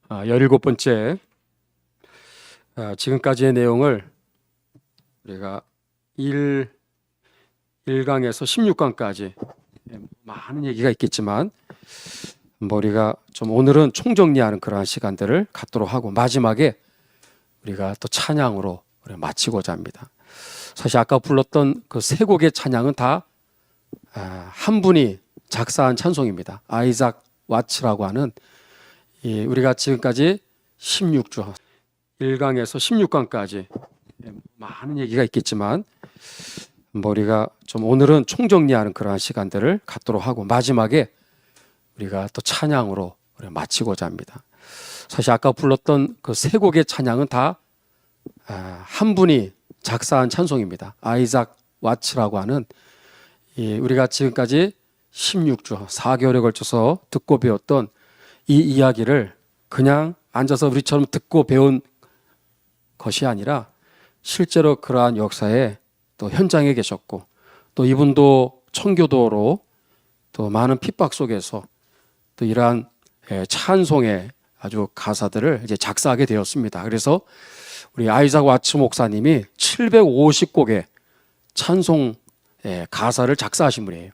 17번째, 지금까지의 내용을 우리가 1강에서 16강까지 많은 얘기가 있겠지만 우리가 좀 오늘은 총정리하는 그러한 시간들을 갖도록 하고 마지막에 우리가 또 찬양으로 마치고자 합니다. 사실 아까 불렀던 그 세 곡의 찬양은 다 한 분이 작사한 찬송입니다. 아이작 와츠라고 하는 우리가 지금까지 16주 1강에서 16강까지 많은 얘기가 있겠지만 우리가 좀 오늘은 총정리하는 그러한 시간들을 갖도록 하고 마지막에 우리가 또 찬양으로 마치고자 합니다. 사실 아까 불렀던 그 세 곡의 찬양은 다 한 분이 작사한 찬송입니다. 아이작 와츠라고 하는 우리가 지금까지 16주 4개월에 걸쳐서 듣고 배웠던 이 이야기를 그냥 앉아서 우리처럼 듣고 배운 것이 아니라 실제로 그러한 역사에 또 현장에 계셨고 또 이분도 청교도로 또 많은 핍박 속에서 또 이러한 찬송의 아주 가사들을 이제 작사하게 되었습니다. 그래서 우리 아이작 와츠 목사님이 750곡의 찬송 가사를 작사하신 분이에요.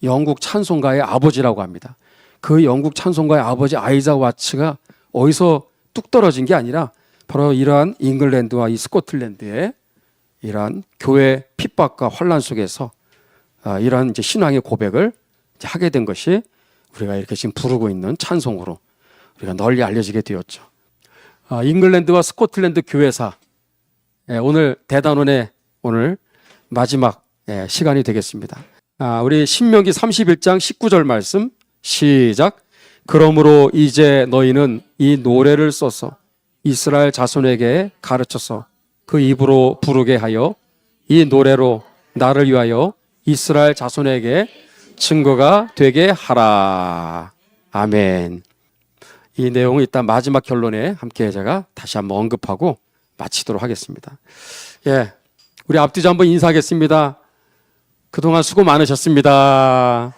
영국 찬송가의 아버지라고 합니다. 그 영국 찬송가의 아버지 아이작 와츠가 어디서 뚝 떨어진 게 아니라 바로 이러한 잉글랜드와 이 스코틀랜드의 이러한 교회 핍박과 환란 속에서 이러한 이제 신앙의 고백을 이제 하게 된 것이 우리가 이렇게 지금 부르고 있는 찬송으로 우리가 널리 알려지게 되었죠. 잉글랜드와 스코틀랜드 교회사 오늘 대단원의 오늘 마지막 시간이 되겠습니다. 우리 신명기 31장 19절 말씀 시작. 그러므로 이제 너희는 이 노래를 써서 이스라엘 자손에게 가르쳐서 그 입으로 부르게 하여 이 노래로 나를 위하여 이스라엘 자손에게 증거가 되게 하라. 아멘. 이 내용은 일단 마지막 결론에 함께 제가 다시 한번 언급하고 마치도록 하겠습니다. 우리 앞뒤자 한번 인사하겠습니다. 그동안 수고 많으셨습니다.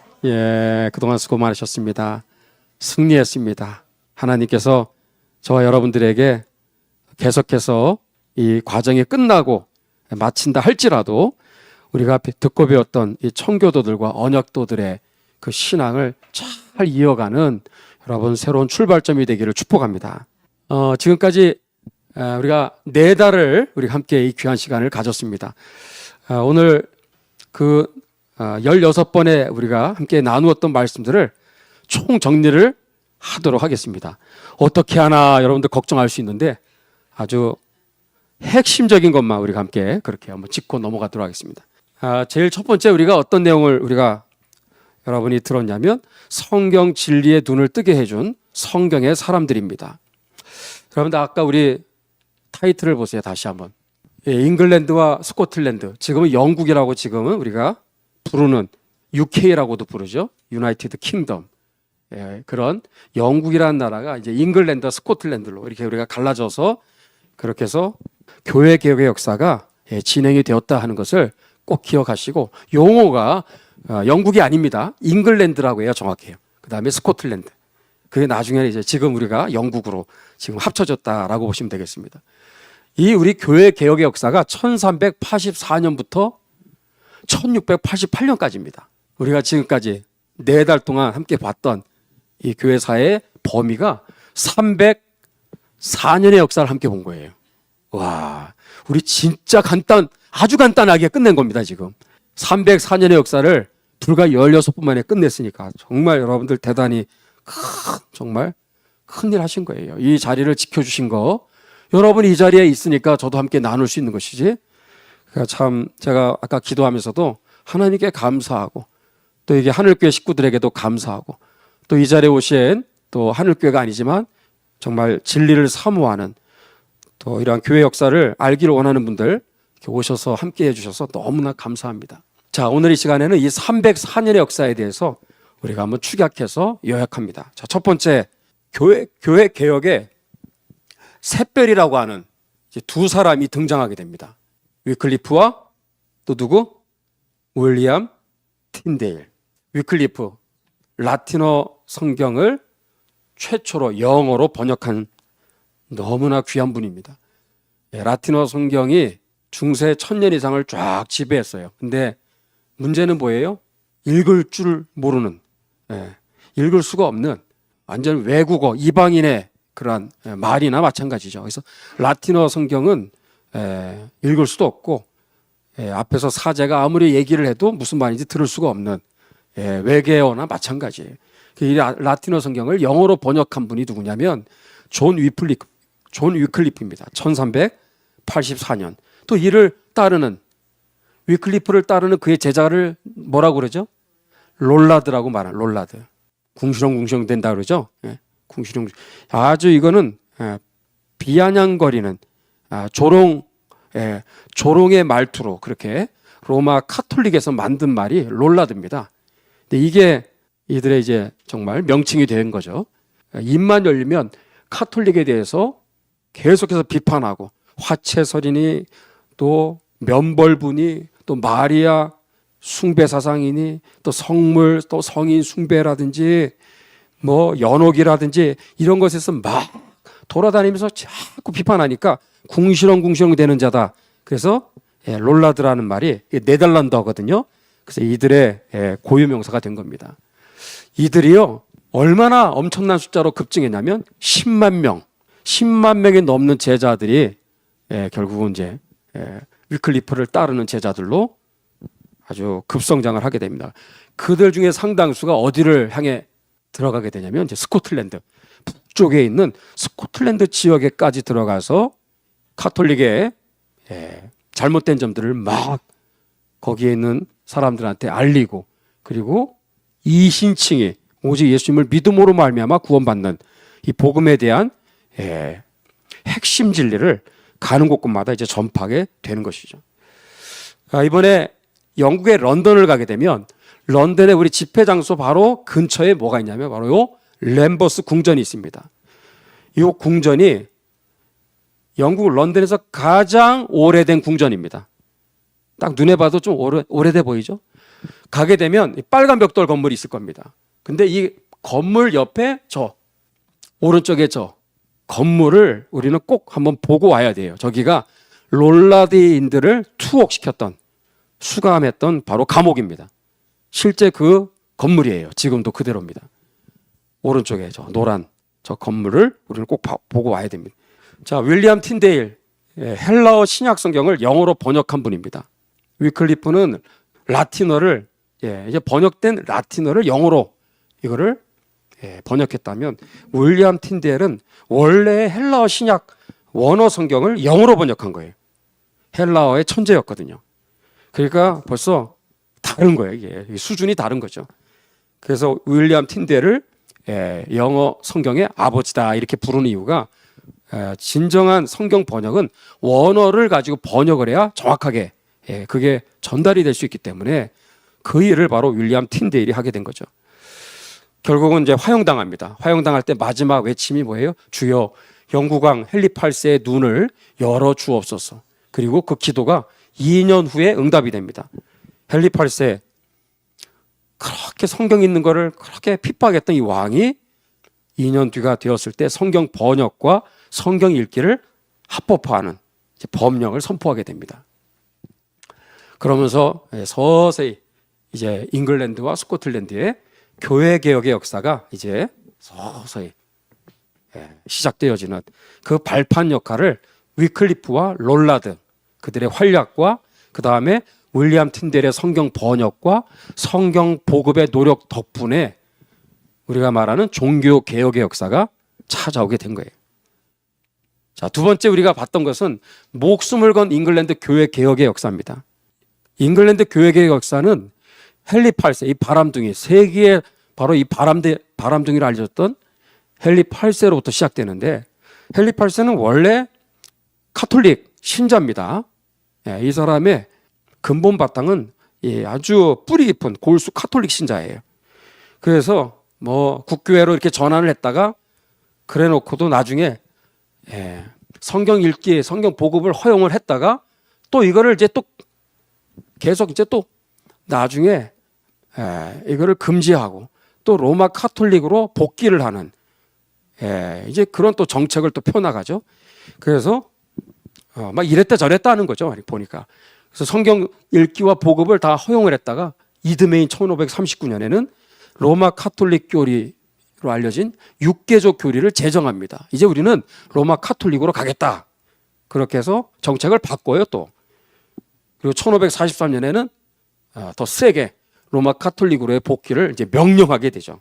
그동안 수고 많으셨습니다. 승리했습니다. 하나님께서 저와 여러분들에게 계속해서 이 과정이 끝나고 마친다 할지라도 우리가 듣고 배웠던 이 청교도들과 언약도들의 그 신앙을 잘 이어가는 여러분 새로운 출발점이 되기를 축복합니다. 지금까지 우리가 4달을 우리 함께 이 귀한 시간을 가졌습니다. 오늘 그 16번에 우리가 함께 나누었던 말씀들을 총 정리를 하도록 하겠습니다. 어떻게 하나 여러분들 걱정할 수 있는데 아주 핵심적인 것만 우리가 함께 그렇게 한번 짚고 넘어가도록 하겠습니다. 제일 첫 번째 우리가 어떤 내용을 우리가 여러분이 들었냐면 성경 진리의 눈을 뜨게 해준 성경의 사람들입니다. 여러분들 아까 우리 타이틀을 보세요. 다시 한번. 잉글랜드와 스코틀랜드, 지금은 영국이라고 지금은 우리가 부르는 UK라고도 부르죠. 유나이티드 킹덤. 그런 영국이라는 나라가 이제 잉글랜드와 스코틀랜드로 이렇게 우리가 갈라져서 그렇게 해서 교회 개혁의 역사가 진행이 되었다 하는 것을 꼭 기억하시고 용어가 영국이 아닙니다. 잉글랜드라고 해야 정확해요. 그 다음에 스코틀랜드. 그게 나중에 이제 지금 우리가 영국으로 지금 합쳐졌다라고 보시면 되겠습니다. 이 우리 교회 개혁의 역사가 1384년부터 1688년까지입니다. 우리가 지금까지 4달 동안 함께 봤던 이 교회사의 범위가 304년의 역사를 함께 본 거예요. 와, 우리 진짜 아주 간단하게 끝낸 겁니다, 지금. 304년의 역사를 불과 16분 만에 끝냈으니까 정말 여러분들 대단히 정말 큰일 하신 거예요. 이 자리를 지켜주신 거, 여러분이 이 자리에 있으니까 저도 함께 나눌 수 있는 것이지. 그러니까 참 제가 아까 기도하면서도 하나님께 감사하고 또 이게 하늘교회 식구들에게도 감사하고 또 이 자리에 오신 또 하늘교회가 아니지만 정말 진리를 사모하는 또 이러한 교회 역사를 알기를 원하는 분들 이렇게 오셔서 함께 해주셔서 너무나 감사합니다. 자, 오늘 이 시간에는 이 304년의 역사에 대해서 우리가 한번 축약해서 요약합니다. 자, 첫 번째 교회 개혁의 샛별이라고 하는 이제 2사람이 등장하게 됩니다. 위클리프와 또 누구? 윌리엄 틴데일. 위클리프, 라틴어 성경을 최초로 영어로 번역한 너무나 귀한 분입니다. 라틴어 성경이 중세 1000년 이상을 쫙 지배했어요. 근데 문제는 뭐예요? 읽을 줄 모르는, 읽을 수가 없는 완전 외국어, 이방인의 그러한 말이나 마찬가지죠. 그래서 라틴어 성경은 읽을 수도 없고, 앞에서 사제가 아무리 얘기를 해도 무슨 말인지 들을 수가 없는 외계어나 마찬가지예요. 이 라틴어 성경을 영어로 번역한 분이 누구냐면 존 위클리프입니다. 1384년. 또 이를 따르는, 위클리프를 따르는 그의 제자를 뭐라고 그러죠? 롤라드라고 말하는, 롤라드. 궁시렁궁시렁 된다 그러죠? 궁시렁. 아주 이거는 비아냥거리는 조롱의 말투로 그렇게 로마 카톨릭에서 만든 말이 롤라드입니다. 근데 이게 이들의 이제 정말 명칭이 된 거죠. 입만 열리면 카톨릭에 대해서 계속해서 비판하고, 화채설이니 또 면벌부니 또 마리아 숭배 사상이니 또 성물 또 성인 숭배라든지 뭐 연옥이라든지 이런 것에서 막 돌아다니면서 자꾸 비판하니까 궁시렁궁시렁 되는 자다. 그래서 롤라드라는 말이 네덜란드어거든요. 그래서 이들의 고유명사가 된 겁니다. 이들이요 얼마나 엄청난 숫자로 급증했냐면 10만 명이 넘는 제자들이 결국은 이제 위클리프를 따르는 제자들로 아주 급성장을 하게 됩니다. 그들 중에 상당수가 어디를 향해 들어가게 되냐면 이제 스코틀랜드 북쪽에 있는 스코틀랜드 지역에까지 들어가서 카톨릭의 잘못된 점들을 막 거기에 있는 사람들한테 알리고, 그리고 이신층이 오직 예수님을 믿음으로 말미암아 구원받는 이 복음에 대한 핵심 진리를 가는 곳곳마다 이제 전파하게 되는 것이죠. 이번에 영국의 런던을 가게 되면 런던의 우리 집회 장소 바로 근처에 뭐가 있냐면 바로 요 램버스 궁전이 있습니다. 이 궁전이 영국 런던에서 가장 오래된 궁전입니다. 딱 눈에 봐도 좀 오래돼 보이죠? 가게 되면 빨간 벽돌 건물이 있을 겁니다. 근데 이 건물 옆에 오른쪽에 건물을 우리는 꼭 한번 보고 와야 돼요. 저기가 롤라드인들을 투옥시켰던, 수감했던 바로 감옥입니다. 실제 그 건물이에요. 지금도 그대로입니다. 오른쪽에 노란 건물을 우리는 꼭 보고 와야 됩니다. 자, 윌리엄 틴데일, 헬라어 신약 성경을 영어로 번역한 분입니다. 위클리프는 라틴어를 이제 번역된 라틴어를 영어로 이거를 번역했다면, 윌리엄 틴데일은 원래 헬라어 신약 원어 성경을 영어로 번역한 거예요. 헬라어의 천재였거든요. 그러니까 벌써 다른 거예요. 이게 수준이 다른 거죠. 그래서 윌리엄 틴데일을 영어 성경의 아버지다 이렇게 부르는 이유가, 진정한 성경 번역은 원어를 가지고 번역을 해야 정확하게 그게 전달이 될 수 있기 때문에 그 일을 바로 윌리엄 틴데일이 하게 된 거죠. 결국은 이제 화형당합니다. 화형당할 때 마지막 외침이 뭐예요? 주여 영국왕 헨리 8세의 눈을 열어 주옵소서. 그리고 그 기도가 2년 후에 응답이 됩니다. 헨리 8세, 그렇게 성경 있는 거를 그렇게 핍박했던 이 왕이 2년 뒤가 되었을 때 성경 번역과 성경 읽기를 합법화하는 법령을 선포하게 됩니다. 그러면서 서서히 이제 잉글랜드와 스코틀랜드의 교회 개혁의 역사가 이제 서서히 시작되어지는 그 발판 역할을 위클리프와 롤라드, 그들의 활약과 그 다음에 윌리엄 틴델의 성경 번역과 성경 보급의 노력 덕분에 우리가 말하는 종교 개혁의 역사가 찾아오게 된 거예요. 자, 두 번째 우리가 봤던 것은 목숨을 건 잉글랜드 교회 개혁의 역사입니다. 잉글랜드 교회 개혁 역사는 헨리 8세, 이 바람둥이, 세계에 바로 이 바람둥이를 알려줬던 헨리 8세로부터 시작되는데, 헨리 8세는 원래 카톨릭 신자입니다. 이 사람의 근본 바탕은 아주 뿌리 깊은 골수 카톨릭 신자예요. 그래서 뭐 국교회로 이렇게 전환을 했다가 그래 놓고도 나중에 성경 읽기, 성경 보급을 허용을 했다가 또 이거를 이제 또 계속 이제 또 나중에 이거를 금지하고 또 로마 카톨릭으로 복귀를 하는 이제 그런 또 정책을 또 펴나가죠. 그래서 막 이랬다 저랬다 하는 거죠. 보니까. 그래서 성경 읽기와 보급을 다 허용을 했다가 이듬해인 1539년에는 로마 카톨릭 교리로 알려진 육개조 교리를 제정합니다. 이제 우리는 로마 카톨릭으로 가겠다. 그렇게 해서 정책을 바꿔요 또. 그리고 1543년에는 더 세게 로마 카톨릭으로의 복귀를 이제 명령하게 되죠.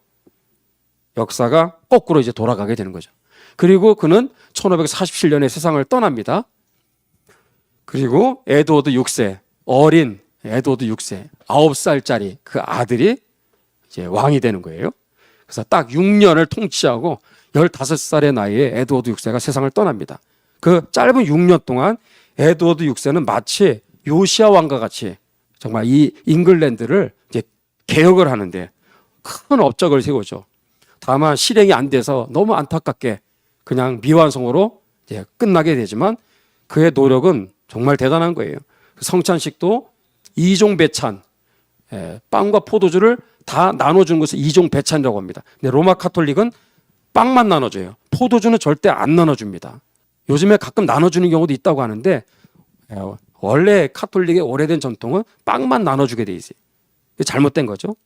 역사가 거꾸로 이제 돌아가게 되는 거죠. 그리고 그는 1547년에 세상을 떠납니다. 그리고 에드워드 6세, 어린 에드워드 6세, 9살짜리 그 아들이 이제 왕이 되는 거예요. 그래서 딱 6년을 통치하고 15살의 나이에 에드워드 6세가 세상을 떠납니다. 그 짧은 6년 동안 에드워드 6세는 마치 요시아 왕과 같이 정말 이 잉글랜드를 이제 개혁을 하는데 큰 업적을 세우죠. 다만 실행이 안 돼서 너무 안타깝게 그냥 미완성으로 이제 끝나게 되지만 그의 노력은 정말 대단한 거예요. 성찬식도 이종배찬, 빵과 포도주를 다 나눠주는 것을 이종배찬이라고 합니다. 근데 로마 카톨릭은 빵만 나눠줘요. 포도주는 절대 안 나눠줍니다. 요즘에 가끔 나눠주는 경우도 있다고 하는데 원래 카톨릭의 오래된 전통은 빵만 나눠주게 돼 있어요. 잘못된 거죠.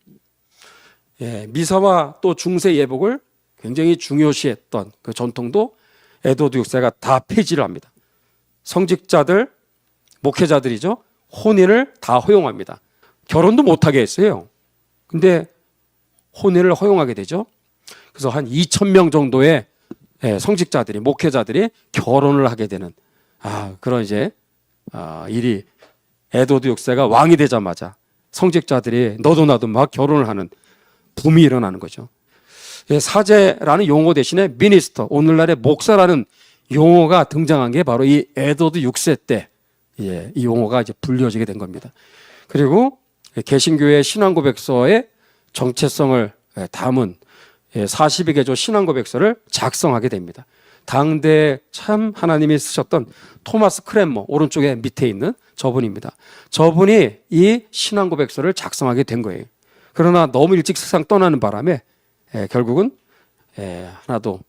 미사와 또 중세 예복을 굉장히 중요시했던 그 전통도 에드워드 6세가 다 폐지를 합니다. 성직자들, 목회자들이죠. 혼인을 다 허용합니다. 결혼도 못하게 했어요. 근데 혼인을 허용하게 되죠. 그래서 한 2,000명 정도의 성직자들이, 목회자들이 결혼을 하게 되는 그런 이제 일이 에드워드 6세가 왕이 되자마자 성직자들이 너도 나도 막 결혼을 하는 붐이 일어나는 거죠. 사제라는 용어 대신에 미니스터, 오늘날의 목사라는 용어가 등장한 게 바로 이 에드워드 6세 때 이 용어가 이제 불려지게 된 겁니다. 그리고 개신교의 신앙고백서의 정체성을 담은 42개조 신앙고백서를 작성하게 됩니다. 당대 참 하나님이 쓰셨던 토마스 크랜머, 오른쪽에 밑에 있는 저분입니다. 저분이 이 신앙고백서를 작성하게 된 거예요. 그러나 너무 일찍 세상 떠나는 바람에 결국은 하나도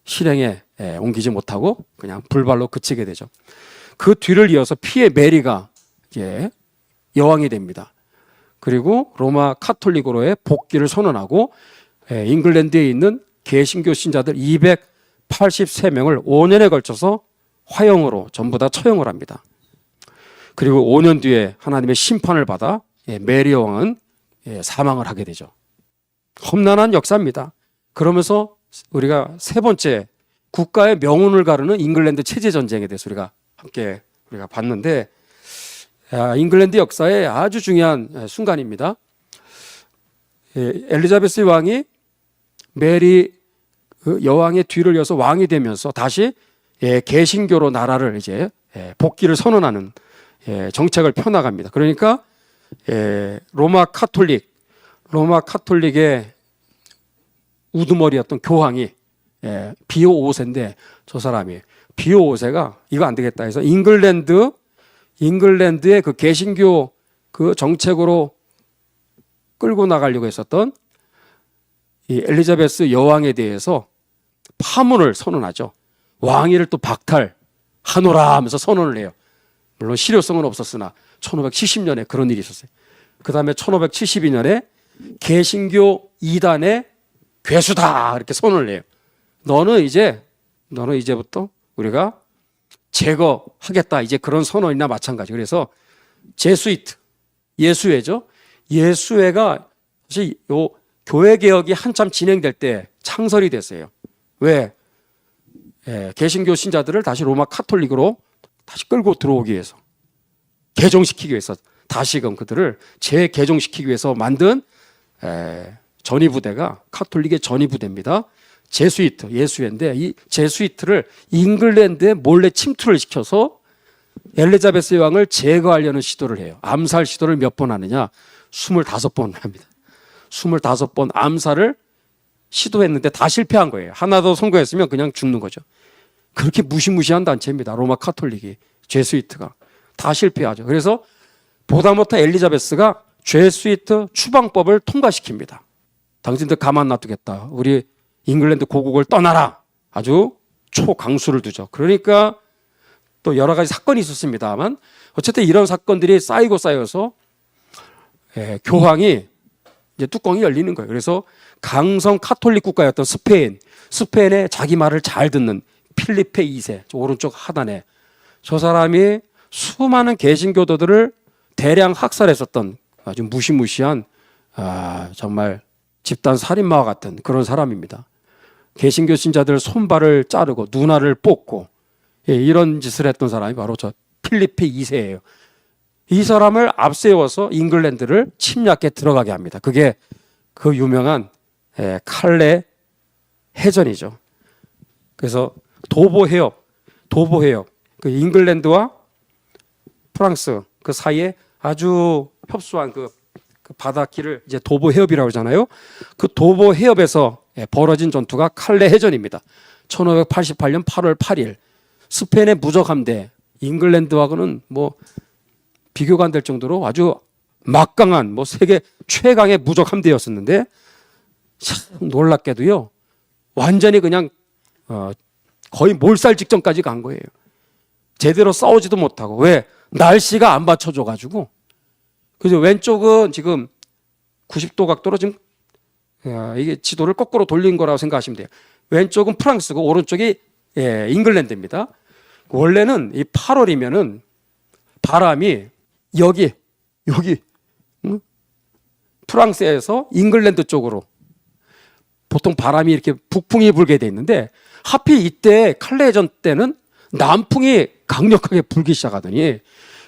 실행에 옮기지 못하고 그냥 불발로 그치게 되죠. 그 뒤를 이어서 피에 메리가 여왕이 됩니다. 그리고 로마 카톨릭으로의 복귀를 선언하고 잉글랜드에 있는 개신교 신자들 283명을 5년에 걸쳐서 화형으로 전부 다 처형을 합니다. 그리고 5년 뒤에 하나님의 심판을 받아 메리 여왕은 사망을 하게 되죠. 험난한 역사입니다. 그러면서 우리가 세 번째 국가의 명운을 가르는 잉글랜드 체제 전쟁에 대해서 우리가 봤는데 잉글랜드 역사의 아주 중요한 순간입니다. 엘리자베스 왕이 메리 여왕의 뒤를 이어서 왕이 되면서 다시 개신교로 나라를 이제 복귀를 선언하는 정책을 펴나갑니다. 그러니까 로마 카톨릭의 우두머리였던 교황이 비오 5세인데 저 사람이 비오 5세가 이거 안 되겠다 해서 잉글랜드의 그 개신교 그 정책으로 끌고 나가려고 했었던 이 엘리자베스 여왕에 대해서 파문을 선언하죠. 왕위를 또 박탈하노라 하면서 선언을 해요. 물론 실효성은 없었으나 1570년에 그런 일이 있었어요. 그 다음에 1572년에 개신교 이단의 괴수다 이렇게 선언을 해요. 너는 이제부터 우리가 제거하겠다. 이제 그런 선언이나 마찬가지. 그래서 제수이트, 예수회죠. 예수회가 사실 요 교회 개혁이 한참 진행될 때 창설이 됐어요. 왜? 개신교 신자들을 다시 로마 카톨릭으로 다시 끌고 들어오기 위해서, 개종시키기 위해서, 다시금 그들을 재개종시키기 위해서 만든 전위부대가 카톨릭의 전위부대입니다. 제수이트, 예수회인데 이 제수이트를 잉글랜드에 몰래 침투를 시켜서 엘리자베스 여왕을 제거하려는 시도를 해요. 암살 시도를 몇 번 하느냐? 25번 합니다. 25번 암살을 시도했는데 다 실패한 거예요. 하나 더 성공했으면 그냥 죽는 거죠. 그렇게 무시무시한 단체입니다. 로마 카톨릭이, 제수이트가. 다 실패하죠. 그래서 보다 못한 엘리자베스가 제수이트 추방법을 통과시킵니다. 당신들 가만 놔두겠다. 우리 잉글랜드 고국을 떠나라. 아주 초강수를 두죠. 그러니까 또 여러 가지 사건이 있었습니다만 어쨌든 이런 사건들이 쌓여서 교황이 이제 뚜껑이 열리는 거예요. 그래서 강성 카톨릭 국가였던 스페인의 자기 말을 잘 듣는 필리페 2세, 오른쪽 하단에 저 사람이 수많은 개신교도들을 대량 학살했었던 아주 무시무시한 정말 집단 살인마와 같은 그런 사람입니다. 개신교 신자들 손발을 자르고 눈알을 뽑고 이런 짓을 했던 사람이 바로 저 필리페 2세예요. 이 사람을 앞세워서 잉글랜드를 침략에 들어가게 합니다. 그게 그 유명한 칼레 해전이죠. 그래서 도보 해협, 그 잉글랜드와 프랑스 그 사이에 아주 협소한 그 바닷길을 이제 도보 해협이라고 하잖아요. 그 도보 해협에서 벌어진 전투가 칼레 해전입니다. 1588년 8월 8일 스페인의 무적 함대, 잉글랜드하고는 뭐 비교가 안 될 정도로 아주 막강한 세계 최강의 무적 함대였었는데 참 놀랍게도요 완전히 그냥 거의 몰살 직전까지 간 거예요. 제대로 싸우지도 못하고. 왜? 날씨가 안 받쳐줘가지고. 그래서 왼쪽은 지금 90도 각도로 지금 이게 지도를 거꾸로 돌린 거라고 생각하시면 돼요. 왼쪽은 프랑스고 오른쪽이 잉글랜드입니다. 원래는 이 8월이면은 바람이 여기 프랑스에서 잉글랜드 쪽으로 보통 바람이 이렇게 북풍이 불게 돼 있는데 하필 이때 칼레전 때는 남풍이 강력하게 불기 시작하더니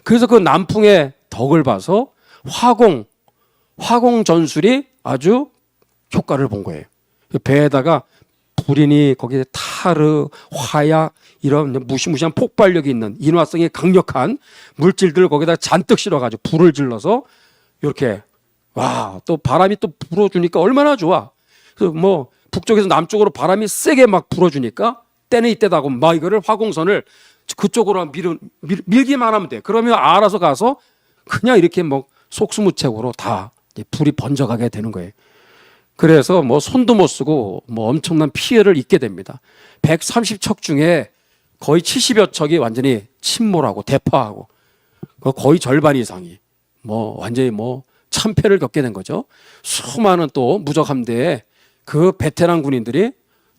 그래서 그 남풍의 덕을 봐서 화공 전술이 아주 효과를 본 거예요. 배에다가 불이니 거기에 타르, 화약 이런 무시무시한 폭발력이 있는 인화성이 강력한 물질들을 거기다 잔뜩 실어가지고 불을 질러서 이렇게 또 바람이 또 불어주니까 얼마나 좋아. 그래서 북쪽에서 남쪽으로 바람이 세게 막 불어주니까 때는 이때다고 막 이거를 화공선을 그쪽으로 밀기만 하면 돼. 그러면 알아서 가서 그냥 이렇게 속수무책으로 다 불이 번져가게 되는 거예요. 그래서 손도 못 쓰고 엄청난 피해를 입게 됩니다. 130척 중에 거의 70여 척이 완전히 침몰하고 대파하고 거의 절반 이상이 완전히 참패를 겪게 된 거죠. 수많은 또 무적 함대에 그 베테랑 군인들이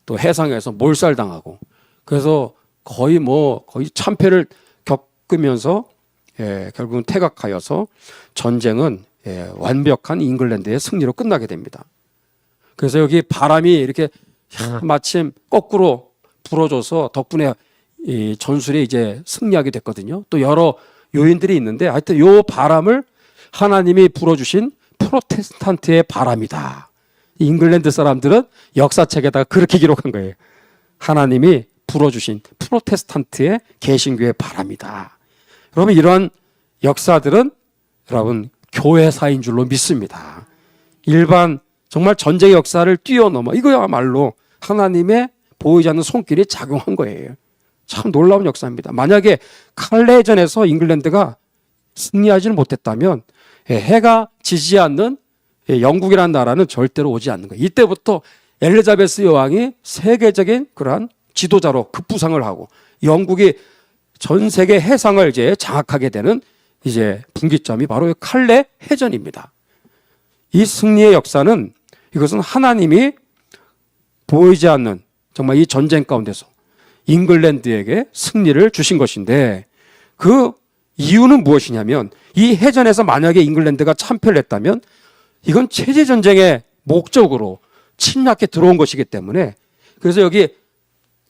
또 해상에서 몰살당하고 그래서 거의 참패를 겪으면서 결국은 퇴각하여서 전쟁은 완벽한 잉글랜드의 승리로 끝나게 됩니다. 그래서 여기 바람이 이렇게 마침 거꾸로 불어줘서 덕분에 이 전술이 이제 승리하게 됐거든요. 또 여러 요인들이 있는데 하여튼 요 바람을 하나님이 불어주신 프로테스탄트의 바람이다. 잉글랜드 사람들은 역사책에다가 그렇게 기록한 거예요. 하나님이 불어주신 프로테스탄트의 개신교의 바람이다. 여러분 이러한 역사들은 여러분 교회사인 줄로 믿습니다. 일반 정말 전쟁의 역사를 뛰어넘어 이거야말로 하나님의 보이지 않는 손길이 작용한 거예요. 참 놀라운 역사입니다. 만약에 칼레전에서 잉글랜드가 승리하지는 못했다면 해가 지지 않는 영국이라는 나라는 절대로 오지 않는 거예요. 이때부터 엘리자베스 여왕이 세계적인 그러한 지도자로 급부상을 하고 영국이 전 세계 해상을 이제 장악하게 되는 이제 분기점이 바로 칼레 해전입니다. 이 승리의 역사는 이것은 하나님이 보이지 않는 정말 이 전쟁 가운데서 잉글랜드에게 승리를 주신 것인데 그 이유는 무엇이냐면 이 해전에서 만약에 잉글랜드가 참패를 했다면 이건 체제전쟁의 목적으로 침략해 들어온 것이기 때문에 그래서 여기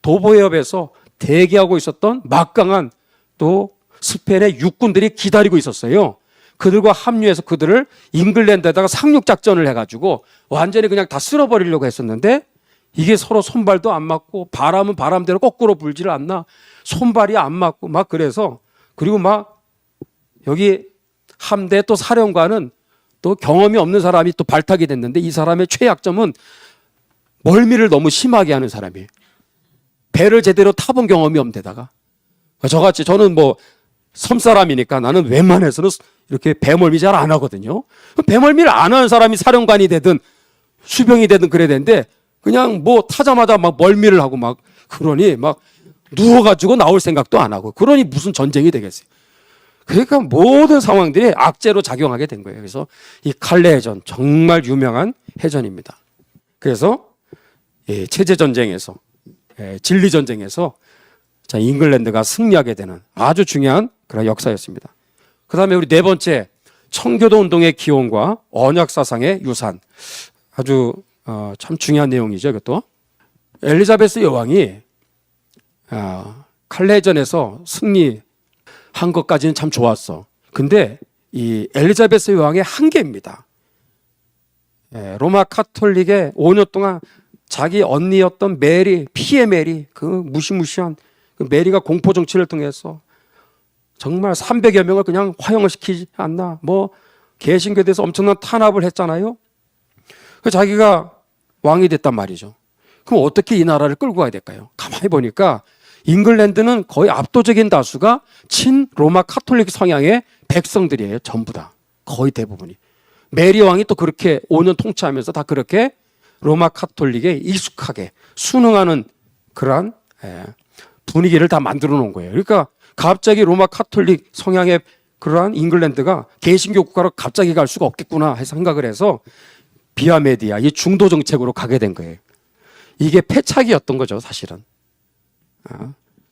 도보해협에서 대기하고 있었던 막강한 또 스페인의 육군들이 기다리고 있었어요. 그들과 합류해서 그들을 잉글랜드에다가 상륙작전을 해가지고 완전히 그냥 다 쓸어버리려고 했었는데 이게 서로 손발도 안 맞고 바람은 바람대로 거꾸로 불지를 않나 손발이 안 맞고 막 그래서 그리고 막 여기 함대 또 사령관은 또 경험이 없는 사람이 또 발탁이 됐는데 이 사람의 최약점은 멀미를 너무 심하게 하는 사람이에요. 배를 제대로 타본 경험이 없는 데다가 저같이 저는 섬사람이니까 나는 웬만해서는 이렇게 배멀미 잘 안 하거든요. 배멀미를 안 하는 사람이 사령관이 되든 수병이 되든 그래야 되는데 그냥 타자마자 막 멀미를 하고 막 그러니 막 누워가지고 나올 생각도 안 하고, 그러니 무슨 전쟁이 되겠어요. 그러니까 모든 상황들이 악재로 작용하게 된 거예요. 그래서 이 칼레 해전 정말 유명한 해전입니다. 그래서 체제 전쟁에서, 진리 전쟁에서 자, 잉글랜드가 승리하게 되는 아주 중요한 그런 역사였습니다. 그 다음에 우리 네 번째, 청교도 운동의 기원과 언약 사상의 유산. 아주 참 중요한 내용이죠. 이것도 엘리자베스 여왕이 칼레전에서 승리한 것까지는 참 좋았어. 근데 이 엘리자베스 여왕의 한계입니다. 로마 카톨릭의 5년 동안 자기 언니였던 메리, 피의 메리, 그 무시무시한 그 메리가 공포 정치를 통해서 정말 300여 명을 그냥 화형을 시키지 않나, 뭐 개신교에 대해서 엄청난 탄압을 했잖아요. 그 자기가 왕이 됐단 말이죠. 그럼 어떻게 이 나라를 끌고 가야 될까요? 가만히 보니까 잉글랜드는 거의 압도적인 다수가 친 로마 카톨릭 성향의 백성들이에요. 전부 다. 거의 대부분이. 메리 왕이 또 그렇게 5년 통치하면서 다 그렇게 로마 카톨릭에 익숙하게 순응하는 그러한 분위기를 다 만들어 놓은 거예요. 그러니까 갑자기 로마 카톨릭 성향의 그러한 잉글랜드가 개신교 국가로 갑자기 갈 수가 없겠구나 해서 생각을 해서 비아메디아, 이 중도 정책으로 가게 된 거예요. 이게 패착이었던 거죠, 사실은.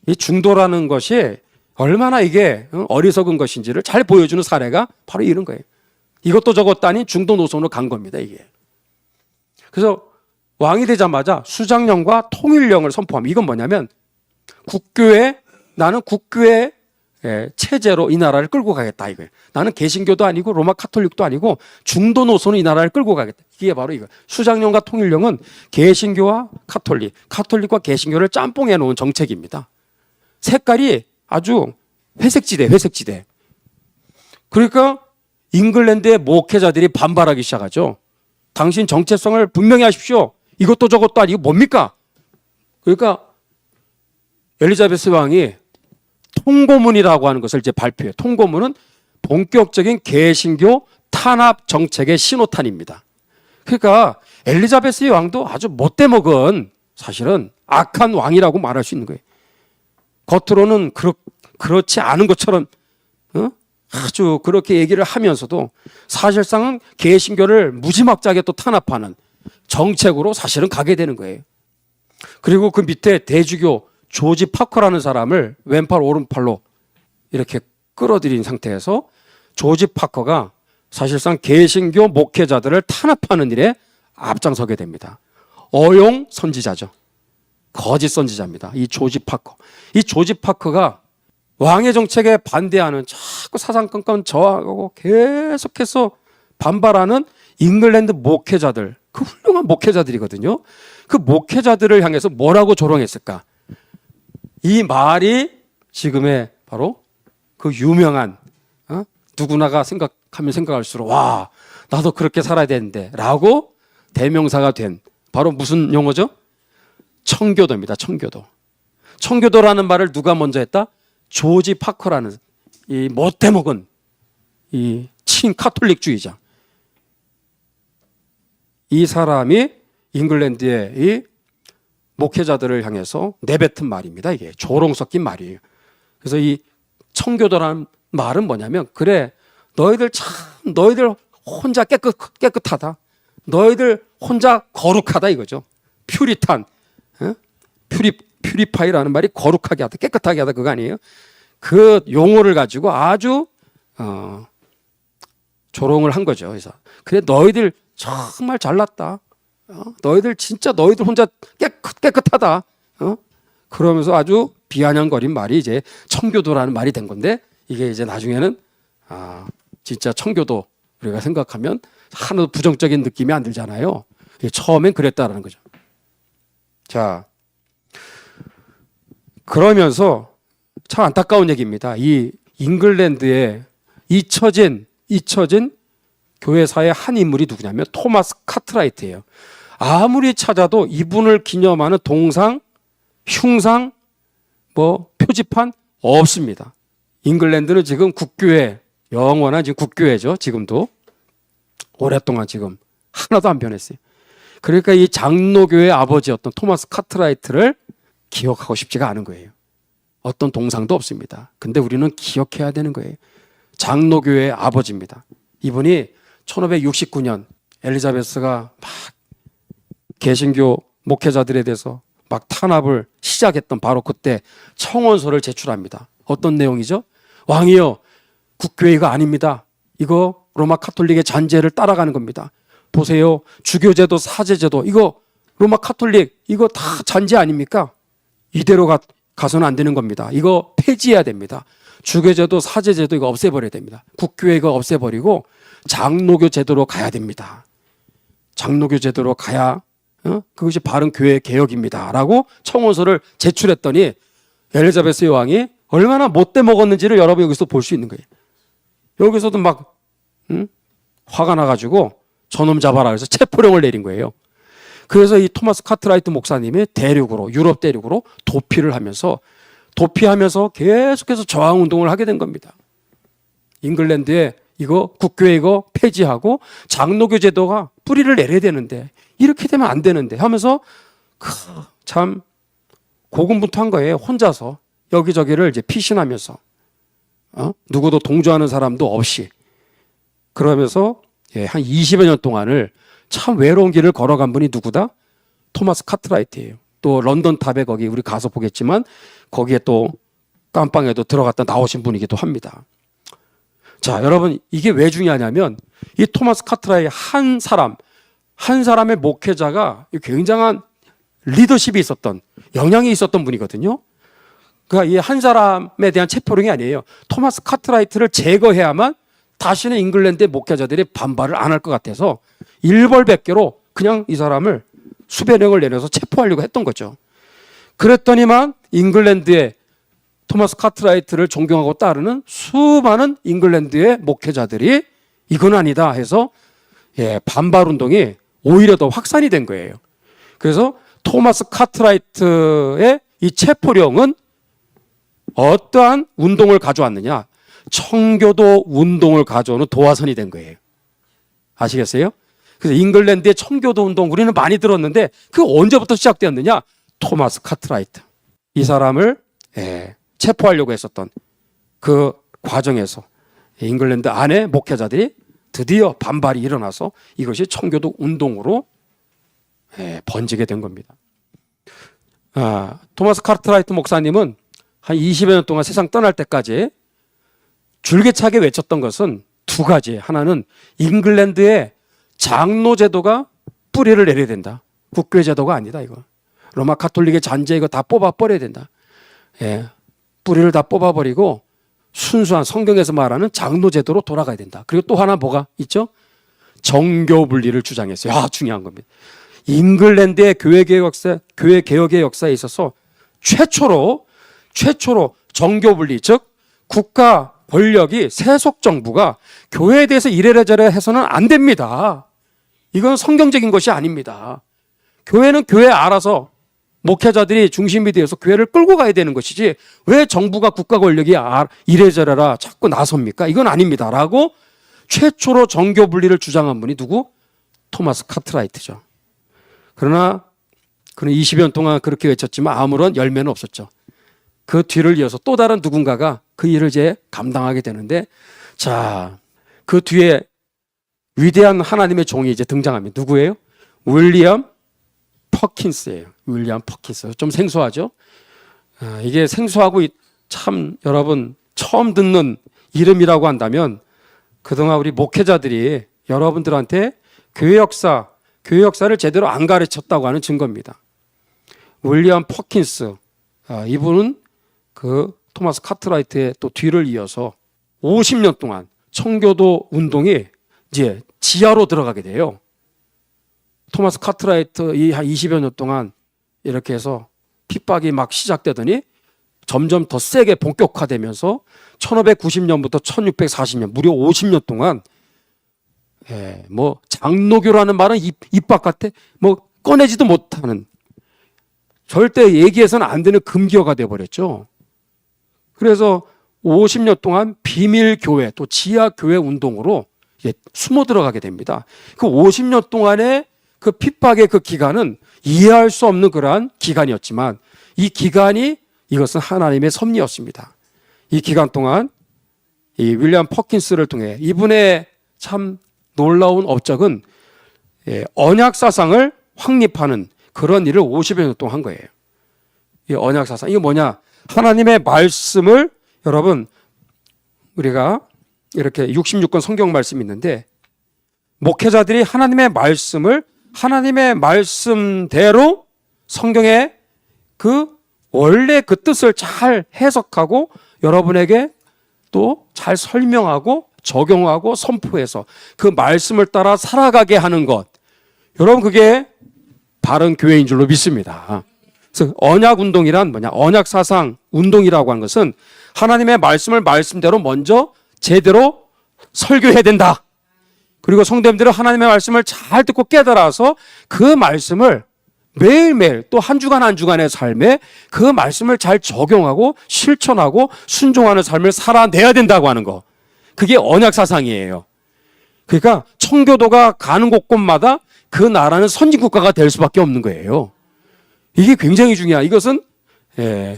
이 중도라는 것이 얼마나 이게 어리석은 것인지를 잘 보여주는 사례가 바로 이런 거예요. 이것도 저것도 아닌 중도 노선으로 간 겁니다, 이게. 그래서 왕이 되자마자 수장령과 통일령을 선포합니다. 이건 뭐냐면 나는 국교의 체제로 이 나라를 끌고 가겠다, 이거예요. 나는 개신교도 아니고 로마 카톨릭도 아니고 중도 노선으로 이 나라를 끌고 가겠다. 이게 바로 이거. 수장령과 통일령은 개신교와 카톨릭과 개신교를 짬뽕해 놓은 정책입니다. 색깔이 아주 회색지대. 그러니까 잉글랜드의 목회자들이 반발하기 시작하죠. 당신 정체성을 분명히 하십시오. 이것도 저것도 아니고 뭡니까? 그러니까 엘리자베스 왕이 통고문이라고 하는 것을 이제 발표해요. 통고문은 본격적인 개신교 탄압 정책의 신호탄입니다. 그러니까 엘리자베스 왕도 아주 못돼먹은 사실은 악한 왕이라고 말할 수 있는 거예요. 겉으로는 그렇지 않은 것처럼 아주 그렇게 얘기를 하면서도 사실상은 개신교를 무지막지하게 또 탄압하는 정책으로 사실은 가게 되는 거예요. 그리고 그 밑에 대주교 조지 파커라는 사람을 왼팔 오른팔로 이렇게 끌어들인 상태에서 조지 파커가 사실상 개신교 목회자들을 탄압하는 일에 앞장서게 됩니다. 어용 선지자죠. 거짓 선지자입니다. 이 조지 파커. 이 조지 파커가 왕의 정책에 반대하는, 자꾸 사상권권 저하고 계속해서 반발하는 잉글랜드 목회자들, 그 훌륭한 목회자들이거든요. 그 목회자들을 향해서 뭐라고 조롱했을까? 이 말이 지금의 바로 그 유명한 누구나가 생각하면 생각할수록 와, 나도 그렇게 살아야 되는데 라고 대명사가 된 바로 무슨 용어죠? 청교도입니다. 청교도. 청교도라는 말을 누가 먼저 했다? 조지 파커라는 이 못돼먹은 이 친카톨릭주의자. 이 사람이 잉글랜드의 이 목회자들을 향해서 내뱉은 말입니다. 이게 조롱 섞인 말이에요. 그래서 이 청교도라는 말은 뭐냐면, 그래, 너희들 혼자 깨끗하다. 너희들 혼자 거룩하다 이거죠. 퓨리탄, 퓨리파이라는 말이 거룩하게 하다, 깨끗하게 하다 그거 아니에요? 그 용어를 가지고 아주 조롱을 한 거죠. 그래서 그래, 너희들 정말 잘났다. 너희들 혼자 깨끗하다. 그러면서 아주 비아냥거린 말이 이제 청교도라는 말이 된 건데, 이게 이제 나중에는 진짜 청교도 우리가 생각하면 하나도 부정적인 느낌이 안 들잖아요. 처음엔 그랬다라는 거죠. 자, 그러면서 참 안타까운 얘기입니다. 이 잉글랜드에 잊혀진 교회사의 한 인물이 누구냐면 토마스 카트라이트예요. 아무리 찾아도 이분을 기념하는 동상, 흉상, 표지판 없습니다. 잉글랜드는 지금 국교회, 영원한 지금 국교회죠. 지금도 오랫동안 지금 하나도 안 변했어요. 그러니까 이 장로교의 아버지였던 토마스 카트라이트를 기억하고 싶지가 않은 거예요. 어떤 동상도 없습니다. 근데 우리는 기억해야 되는 거예요. 장로교회의 아버지입니다. 이분이 1569년 엘리자베스가 막 개신교 목회자들에 대해서 막 탄압을 시작했던 바로 그때 청원서를 제출합니다. 어떤 내용이죠? 왕이여, 국교회가 아닙니다. 이거 로마 카톨릭의 잔재를 따라가는 겁니다. 보세요. 주교제도, 사제제도, 이거 로마 카톨릭 이거 다 잔재 아닙니까? 이대로 가서는 안 되는 겁니다. 이거 폐지해야 됩니다. 주교제도, 사제제도 이거 없애버려야 됩니다. 국교회 이거 없애버리고 장로교 제도로 가야 됩니다. 장로교 제도로 가야 그것이 바른 교회 개혁입니다. 라고 청원서를 제출했더니 엘리자베스 여왕이 얼마나 못돼 먹었는지를 여러분 여기서 볼 수 있는 거예요. 여기서도 막 화가 나가지고 저놈 잡아라 그래서 체포령을 내린 거예요. 그래서 이 토마스 카트라이트 목사님이 대륙으로, 유럽 대륙으로 도피하면서 계속해서 저항운동을 하게 된 겁니다. 잉글랜드에 이거 국교회 이거 폐지하고 장로교 제도가 뿌리를 내려야 되는데 이렇게 되면 안 되는데 하면서 참 고군분투한 거예요. 혼자서 여기저기를 이제 피신하면서 누구도 동조하는 사람도 없이 그러면서 한 20여 년 동안을 참 외로운 길을 걸어간 분이 누구다? 토마스 카트라이트예요. 또 런던 탑에 거기 우리 가서 보겠지만 거기에 또 깜빵에도 들어갔다 나오신 분이기도 합니다. 자, 여러분 이게 왜 중요하냐면 이 토마스 카트라이트 한 사람의 목회자가 굉장한 리더십이 있었던, 영향이 있었던 분이거든요. 그러니까 이 한 사람에 대한 체포령이 아니에요. 토마스 카트라이트를 제거해야만 다시는 잉글랜드의 목회자들이 반발을 안 할 것 같아서 일벌백계로 그냥 이 사람을 수배령을 내려서 체포하려고 했던 거죠. 그랬더니만 잉글랜드의 토마스 카트라이트를 존경하고 따르는 수많은 잉글랜드의 목회자들이 이건 아니다 해서 반발 운동이 오히려 더 확산이 된 거예요. 그래서 토마스 카트라이트의 이 체포령은 어떠한 운동을 가져왔느냐? 청교도 운동을 가져오는 도화선이 된 거예요. 아시겠어요? 그래서 잉글랜드의 청교도 운동 우리는 많이 들었는데 그 언제부터 시작되었느냐? 토마스 카트라이트. 이 사람을 체포하려고 했었던 그 과정에서 잉글랜드 안에 목회자들이 드디어 반발이 일어나서 이것이 청교도 운동으로 번지게 된 겁니다. 토마스 카트라이트 목사님은 한 20여 년 동안 세상 떠날 때까지 줄기차게 외쳤던 것은 두 가지. 하나는 잉글랜드의 장로 제도가 뿌리를 내려야 된다. 국교회 제도가 아니다 이거. 로마 카톨릭의 잔재 이거 다 뽑아버려야 된다. 뿌리를 다 뽑아버리고 순수한 성경에서 말하는 장로 제도로 돌아가야 된다. 그리고 또 하나 뭐가 있죠? 정교 분리를 주장했어요. 중요한 겁니다. 잉글랜드의 교회 개혁의 역사에 있어서 최초로 정교 분리, 즉 국가 권력이 세속 정부가 교회에 대해서 이래저래 해서는 안 됩니다. 이건 성경적인 것이 아닙니다. 교회는 교회 알아서 목회자들이 중심이 되어서 교회를 끌고 가야 되는 것이지 왜 정부가 국가 권력이 이래저래라 자꾸 나섭니까? 이건 아닙니다. 라고 최초로 정교 분리를 주장한 분이 누구? 토마스 카트라이트죠. 그러나 그는 20여 년 동안 그렇게 외쳤지만 아무런 열매는 없었죠. 그 뒤를 이어서 또 다른 누군가가 그 일을 이제 감당하게 되는데, 자, 그 뒤에 위대한 하나님의 종이 이제 등장합니다. 누구예요? 윌리엄 퍼킨스예요. 윌리엄 퍼킨스. 좀 생소하죠? 이게 생소하고 참 여러분 처음 듣는 이름이라고 한다면 그동안 우리 목회자들이 여러분들한테 교회 역사를 제대로 안 가르쳤다고 하는 증거입니다. 윌리엄 퍼킨스, 이분은 그 토마스 카트라이트의 또 뒤를 이어서 50년 동안 청교도 운동이 이제 지하로 들어가게 돼요. 토마스 카트라이트 이 한 20여 년 동안 이렇게 해서 핍박이 막 시작되더니 점점 더 세게 본격화되면서 1590년부터 1640년 무려 50년 동안 뭐 장로교라는 말은 입 바깥에 뭐 꺼내지도 못하는, 절대 얘기해서는 안 되는 금기어가 되어버렸죠. 그래서 50년 동안 비밀교회 또 지하교회 운동으로 숨어 들어가게 됩니다. 그 50년 동안의 그 핍박의 그 기간은 이해할 수 없는 그러한 기간이었지만 이 기간이 이것은 하나님의 섭리였습니다. 이 기간 동안 이 윌리엄 퍼킨스를 통해 이분의 참 놀라운 업적은 언약 사상을 확립하는 그런 일을 50여 년 동안 한 거예요. 이 언약 사상, 이게 뭐냐? 하나님의 말씀을 여러분 우리가 이렇게 66권 성경 말씀이 있는데 목회자들이 하나님의 말씀을 하나님의 말씀대로 성경의 그 원래 그 뜻을 잘 해석하고 여러분에게 또 잘 설명하고 적용하고 선포해서 그 말씀을 따라 살아가게 하는 것. 여러분 그게 바른 교회인 줄로 믿습니다. 그래서 언약 운동이란 뭐냐? 언약 사상 운동이라고 하는 것은 하나님의 말씀을 말씀대로 먼저 제대로 설교해야 된다. 그리고 성도님들은 하나님의 말씀을 잘 듣고 깨달아서 그 말씀을 매일매일 또 한 주간 한 주간의 삶에 그 말씀을 잘 적용하고 실천하고 순종하는 삶을 살아내야 된다고 하는 거. 그게 언약 사상이에요. 그러니까 청교도가 가는 곳곳마다 그 나라는 선진국가가 될 수밖에 없는 거예요. 이게 굉장히 중요해요. 이것은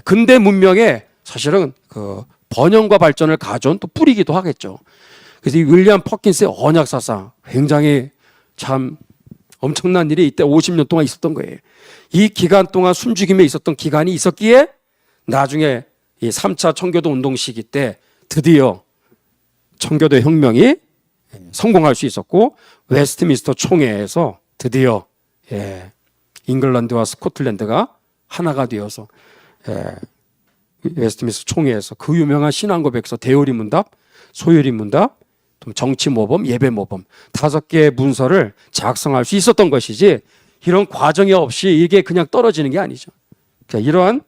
근대 문명의 사실은 그 번영과 발전을 가져온 또 뿌리기도 하겠죠. 그래서 이 윌리엄 퍼킨스의 언약 사상 굉장히 참 엄청난 일이 이때 50년 동안 있었던 거예요. 이 기간 동안 숨죽임에 있었던 기간이 있었기에 나중에 이 3차 청교도 운동 시기 때 드디어 청교도 혁명이 성공할 수 있었고 웨스트민스터 총회에서 드디어 잉글랜드와 스코틀랜드가 하나가 되어서 웨스트민스터 총회에서 그 유명한 신앙 고백서 대요리 문답, 소요리 문답, 정치 모범, 예배 모범 5개의 문서를 작성할 수 있었던 것이지 이런 과정이 없이 이게 그냥 떨어지는 게 아니죠. 그러니까 이러한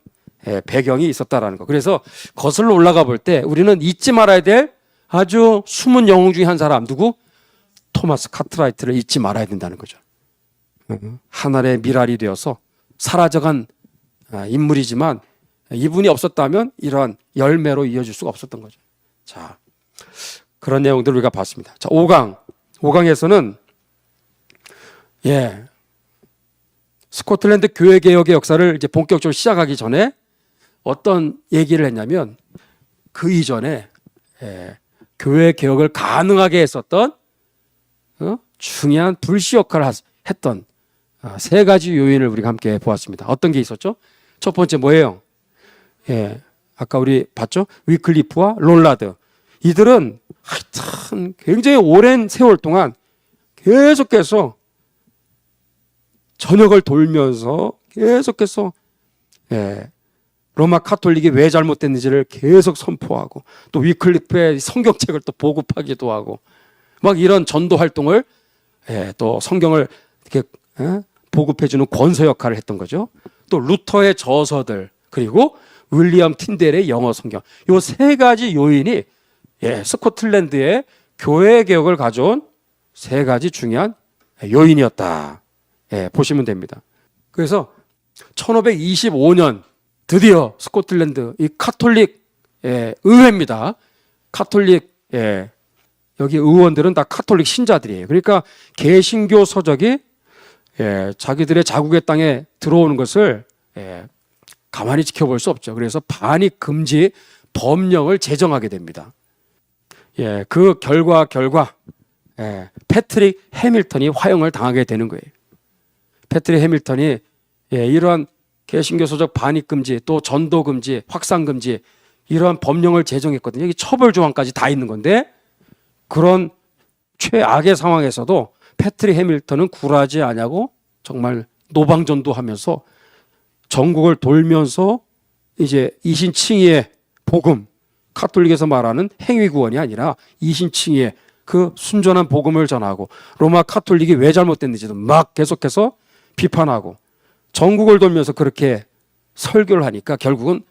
배경이 있었다라는 거. 그래서 거슬러 올라가 볼 때 우리는 잊지 말아야 될 아주 숨은 영웅 중에 한 사람 누구? 토마스 카트라이트를 잊지 말아야 된다는 거죠. 하늘의 미랄이 되어서 사라져간 인물이지만 이분이 없었다면 이러한 열매로 이어질 수가 없었던 거죠. 자, 그런 내용들을 우리가 봤습니다. 자, 5강. 5강에서는 스코틀랜드 교회 개혁의 역사를 이제 본격적으로 시작하기 전에 어떤 얘기를 했냐면 그 이전에 교회 개혁을 가능하게 했었던 중요한 불씨 역할을 했던 3가지 요인을 우리가 함께 보았습니다. 어떤 게 있었죠? 첫 번째 뭐예요? 아까 우리 봤죠? 위클리프와 롤라드. 이들은 하여튼 굉장히 오랜 세월 동안 계속해서 전역을 돌면서 계속해서 로마 카톨릭이 왜 잘못됐는지를 계속 선포하고 또 위클리프의 성경책을 또 보급하기도 하고 막 이런 전도 활동을 또 성경을 이렇게 보급해주는 권서 역할을 했던 거죠. 또 루터의 저서들 그리고 윌리엄 틴델의 영어 성경 이 3가지 요인이 스코틀랜드의 교회 개혁을 가져온 3가지 중요한 요인이었다. 보시면 됩니다. 그래서 1525년 드디어 스코틀랜드 이 카톨릭 의회입니다. 카톨릭 여기 의원들은 다 카톨릭 신자들이에요. 그러니까 개신교 서적이 자기들의 자국의 땅에 들어오는 것을 가만히 지켜볼 수 없죠. 그래서 반입 금지 법령을 제정하게 됩니다. 그 결과 패트릭 해밀턴이 화형을 당하게 되는 거예요. 패트릭 해밀턴이 이러한 개신교 서적 반입 금지 또 전도 금지 확산 금지 이러한 법령을 제정했거든요. 여기 처벌 조항까지 다 있는 건데 그런 최악의 상황에서도 패트릭 해밀턴은 굴하지 않냐고 정말 노방전도하면서 전국을 돌면서 이제 이신칭의의 복음 카톨릭에서 말하는 행위구원이 아니라 이신칭의의 그 순전한 복음을 전하고 로마 카톨릭이 왜 잘못됐는지도 막 계속해서 비판하고 전국을 돌면서 그렇게 설교를 하니까 결국은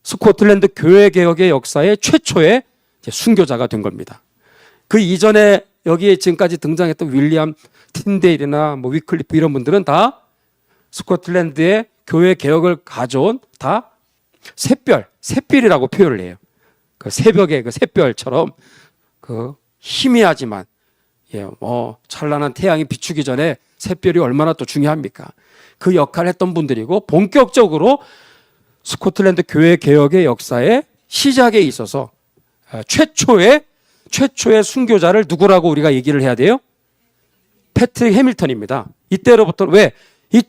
스코틀랜드 교회 개혁의 역사의 최초의 순교자가 된 겁니다. 그 이전에 여기에 지금까지 등장했던 윌리엄 틴데일이나 뭐 위클리프 이런 분들은 다 스코틀랜드의 교회 개혁을 가져온 다 샛별이라고 표현을 해요. 그 새벽의 그 샛별처럼 그 희미하지만 찬란한 태양이 비추기 전에 샛별이 얼마나 또 중요합니까? 그 역할을 했던 분들이고 본격적으로 스코틀랜드 교회 개혁의 역사의 시작에 있어서 최초의 순교자를 누구라고 우리가 얘기를 해야 돼요? 패트릭 해밀턴입니다. 이때로부터 왜? 이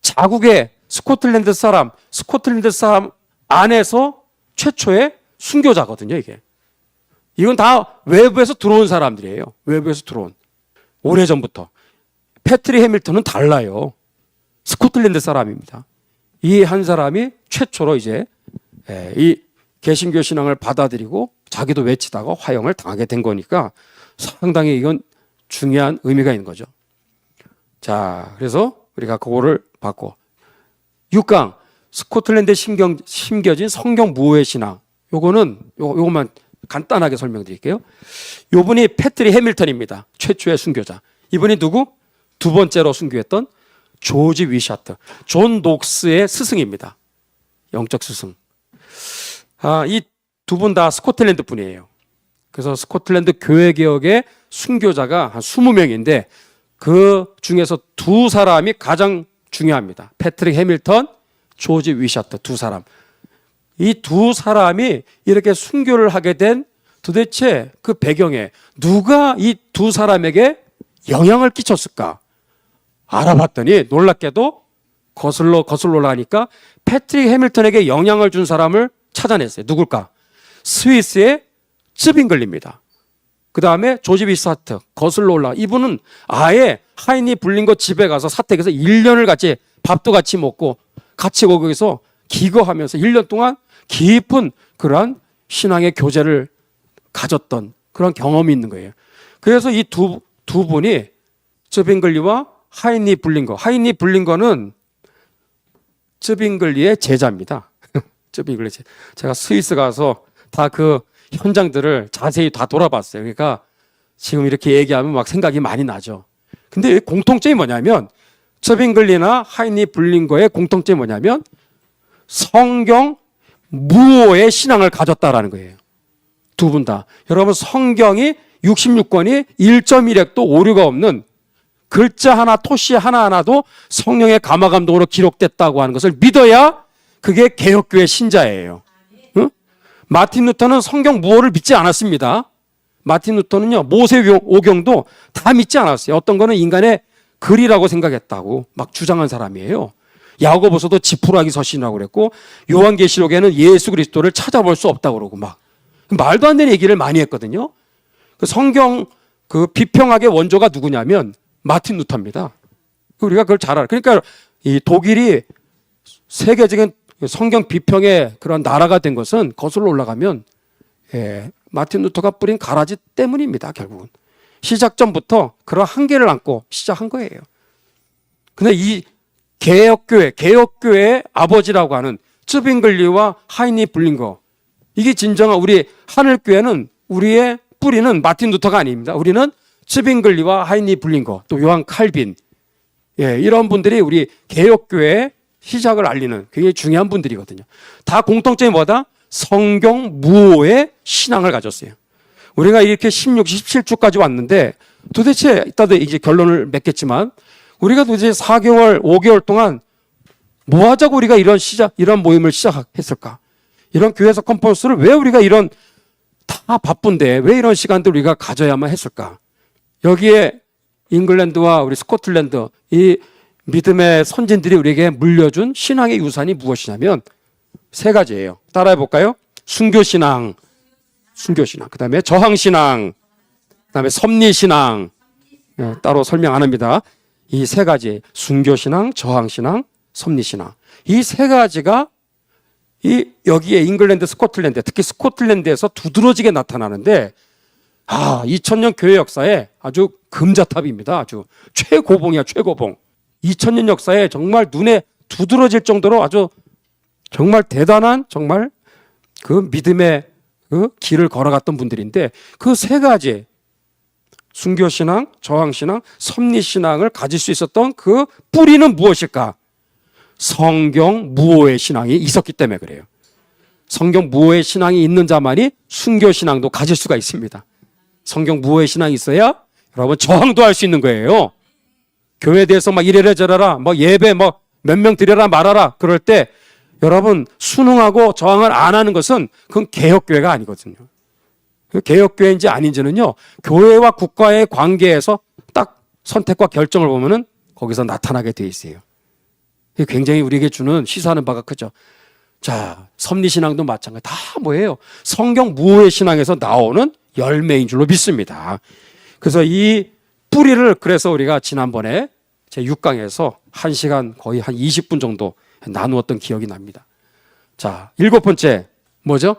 자국의 스코틀랜드 사람 안에서 최초의 순교자거든요, 이게. 이건 다 외부에서 들어온 사람들이에요. 외부에서 들어온. 오래전부터. 패트릭 해밀턴은 달라요. 스코틀랜드 사람입니다. 이 한 사람이 최초로 이제 이 개신교 신앙을 받아들이고 자기도 외치다가 화형을 당하게 된 거니까 상당히 이건 중요한 의미가 있는 거죠. 자, 그래서 우리가 그거를 봤고 6강 스코틀랜드에 심겨진 성경 무오의 신앙. 요것만 간단하게 설명드릴게요. 요분이 패트릭 해밀턴입니다. 최초의 순교자. 이분이 누구? 두 번째로 순교했던 조지 위샤트. 존 녹스의 스승입니다. 영적 스승. 이 두 분 다 스코틀랜드 분이에요. 그래서 스코틀랜드 교회 개혁의 순교자가 한 20명인데 그 중에서 두 사람이 가장 중요합니다. 패트릭 해밀턴, 조지 위샤트 두 사람. 이 두 사람이 이렇게 순교를 하게 된 도대체 그 배경에 누가 이 두 사람에게 영향을 끼쳤을까? 알아봤더니 놀랍게도 거슬러 올라가니까 패트릭 해밀턴에게 영향을 준 사람을 찾아냈어요. 누굴까? 스위스의 츠빙글리입니다. 그 다음에 조지 위샤트, 거슬러 올라가. 이분은 아예 하이니 블링거 집에 가서 사택에서 1년을 같이 밥도 같이 먹고 같이 거기서 기거하면서 1년 동안 깊은 그러한 신앙의 교제를 가졌던 그런 경험이 있는 거예요. 그래서 이 두 분이 츠빙글리와 하이니 블링거. 하이니 블링거는 츠빙글리의 제자입니다. 츠빙글리 제자. 제가 스위스 가서 다 그 현장들을 자세히 다 돌아봤어요. 그러니까 지금 이렇게 얘기하면 막 생각이 많이 나죠. 근데 공통점이 뭐냐면 츠빙글리나 하이니 블링거의 공통점이 뭐냐면 성경 무오의 신앙을 가졌다라는 거예요. 두 분 다. 여러분 성경이 66권이 1.1획도 오류가 없는 글자 하나 토시 하나하나도 성령의 감화감동으로 기록됐다고 하는 것을 믿어야 그게 개혁교회 신자예요. 응? 마틴 루터는 성경 무오를 믿지 않았습니다. 마틴 루터는요 모세오경도 다 믿지 않았어요. 어떤 거는 인간의 글이라고 생각했다고 막 주장한 사람이에요. 야고보서도 지푸라기 서신이라고 그랬고 요한계시록에는 예수 그리스도를 찾아볼 수 없다고 그러고 막 말도 안 되는 얘기를 많이 했거든요. 그 성경 그 비평학의 원조가 누구냐면 마틴 루터입니다. 우리가 그걸 잘 알아요. 그러니까 이 독일이 세계적인 성경 비평의 그런 나라가 된 것은 거슬러 올라가면 마틴 루터가 뿌린 가라지 때문입니다. 결국은 시작점부터 그런 한계를 안고 시작한 거예요. 근데 이 개혁교회의 아버지라고 하는 츠빙글리와 하이니 블링거, 이게 진정한 우리 하늘교회는 우리의 뿌리는 마틴 루터가 아닙니다. 우리는 츠빙글리와 하이니 블링거, 또 요한 칼빈, 이런 분들이 우리 개혁교회의 시작을 알리는 굉장히 중요한 분들이거든요. 다 공통점이 뭐다? 성경 무오의 신앙을 가졌어요. 우리가 이렇게 16, 17주까지 왔는데 도대체 이따도 이제 결론을 맺겠지만 우리가 도대체 4개월, 5개월 동안 뭐 하자고 우리가 이런 모임을 시작했을까? 이런 교회에서 컨퍼런스를 왜 우리가 다 바쁜데 왜 이런 시간들 우리가 가져야만 했을까? 여기에 잉글랜드와 우리 스코틀랜드 이 믿음의 선진들이 우리에게 물려준 신앙의 유산이 무엇이냐면 세 가지예요. 따라해 볼까요? 순교신앙, 그 다음에 저항신앙, 그 다음에 섭리신앙. 따로 설명 안 합니다. 이 세 가지, 순교신앙, 저항신앙, 섭리신앙. 이 세 가지가 여기에 잉글랜드, 스코틀랜드, 특히 스코틀랜드에서 두드러지게 나타나는데 2000년 교회 역사에 아주 금자탑입니다. 아주 최고봉이야, 최고봉. 2000년 역사에 정말 눈에 두드러질 정도로 아주 정말 대단한 정말 그 믿음의 그 길을 걸어갔던 분들인데 그 세 가지 순교신앙, 저항신앙, 섭리신앙을 가질 수 있었던 그 뿌리는 무엇일까? 성경 무오의 신앙이 있었기 때문에 그래요. 성경 무오의 신앙이 있는 자만이 순교신앙도 가질 수가 있습니다. 성경 무오의 신앙이 있어야 여러분 저항도 할 수 있는 거예요. 교회에 대해서 막 이래라 저래라 뭐 예배 뭐 몇 명 드려라 말아라 그럴 때 여러분, 순응하고 저항을 안 하는 것은 그건 개혁교회가 아니거든요. 그 개혁교회인지 아닌지는요, 교회와 국가의 관계에서 딱 선택과 결정을 보면은 거기서 나타나게 돼 있어요. 이게 굉장히 우리에게 주는 시사하는 바가 크죠. 자, 섭리신앙도 마찬가지. 다 뭐예요? 성경 무오의 신앙에서 나오는 열매인 줄로 믿습니다. 그래서 이 뿌리를 그래서 우리가 지난번에 제 6강에서 1시간 거의 한 20분 정도 나누었던 기억이 납니다. 자, 7번째 뭐죠?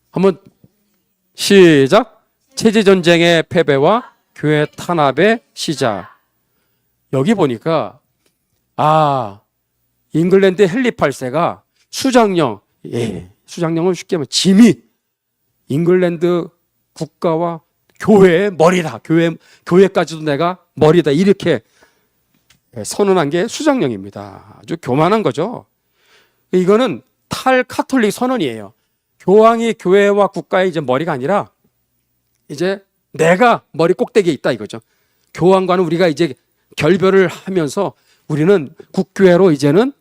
한번 시작. 체제전쟁의 패배와 교회 탄압의 시작. 여기 보니까 잉글랜드 헨리 8세가 수장령, 수장령은 쉽게 하면 짐이 잉글랜드 국가와 교회의 머리다. 교회까지도 내가 머리다. 이렇게 선언한 게 수장령입니다. 아주 교만한 거죠. 이거는 탈카톨릭 선언이에요. 교황이 교회와 국가의 이제 머리가 아니라 이제 내가 머리 꼭대기에 있다 이거죠. 교황과는 우리가 이제 결별을 하면서 우리는 국교회로 이제는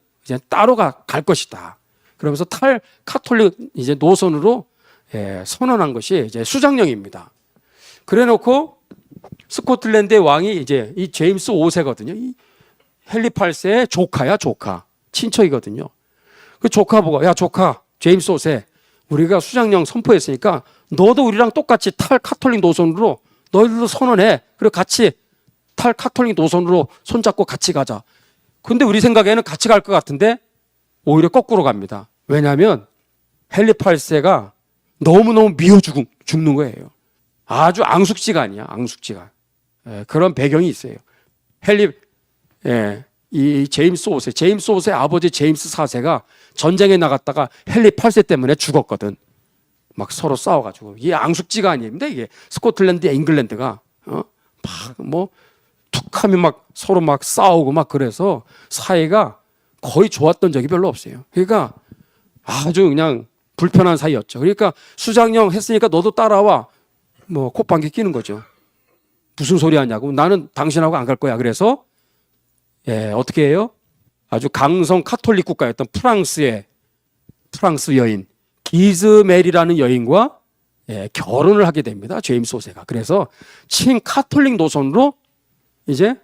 따로 갈 것이다. 그러면서 탈카톨릭 이제 노선으로 선언한 것이 이제 수장령입니다. 그래 놓고 스코틀랜드의 왕이 이제 이 제임스 5세거든요. 이 헨리 8세의 조카야, 조카. 친척이거든요. 그 조카 보고, 야, 조카, 제임스 5세, 우리가 수장령 선포했으니까 너도 우리랑 똑같이 탈카톨릭 노선으로 너희들도 선언해. 그리고 같이 탈카톨릭 노선으로 손잡고 같이 가자. 근데 우리 생각에는 같이 갈 것 같은데 오히려 거꾸로 갑니다. 왜냐하면 헨리 8세가 너무너무 미워 죽는 거예요. 아주 앙숙지간이야, 앙숙지간. 그런 배경이 있어요. 이 제임스 5세, 제임스 5세 아버지 제임스 4세가 전쟁에 나갔다가 헨리 8세 때문에 죽었거든. 막 서로 싸워가지고. 이게 앙숙지간입니다. 이게 스코틀랜드와 잉글랜드가. 툭 하면 막 서로 막 싸우고 막 그래서 사이가 거의 좋았던 적이 별로 없어요. 그러니까 아주 그냥 불편한 사이였죠. 그러니까 수장령 했으니까 너도 따라와. 콧방귀 끼는 거죠. 무슨 소리 하냐고. 나는 당신하고 안 갈 거야. 그래서 어떻게 해요? 아주 강성 카톨릭 국가였던 프랑스 여인 기즈메리라는 여인과 결혼을 하게 됩니다. 제임스 5세가. 그래서 친카톨릭 노선으로 이제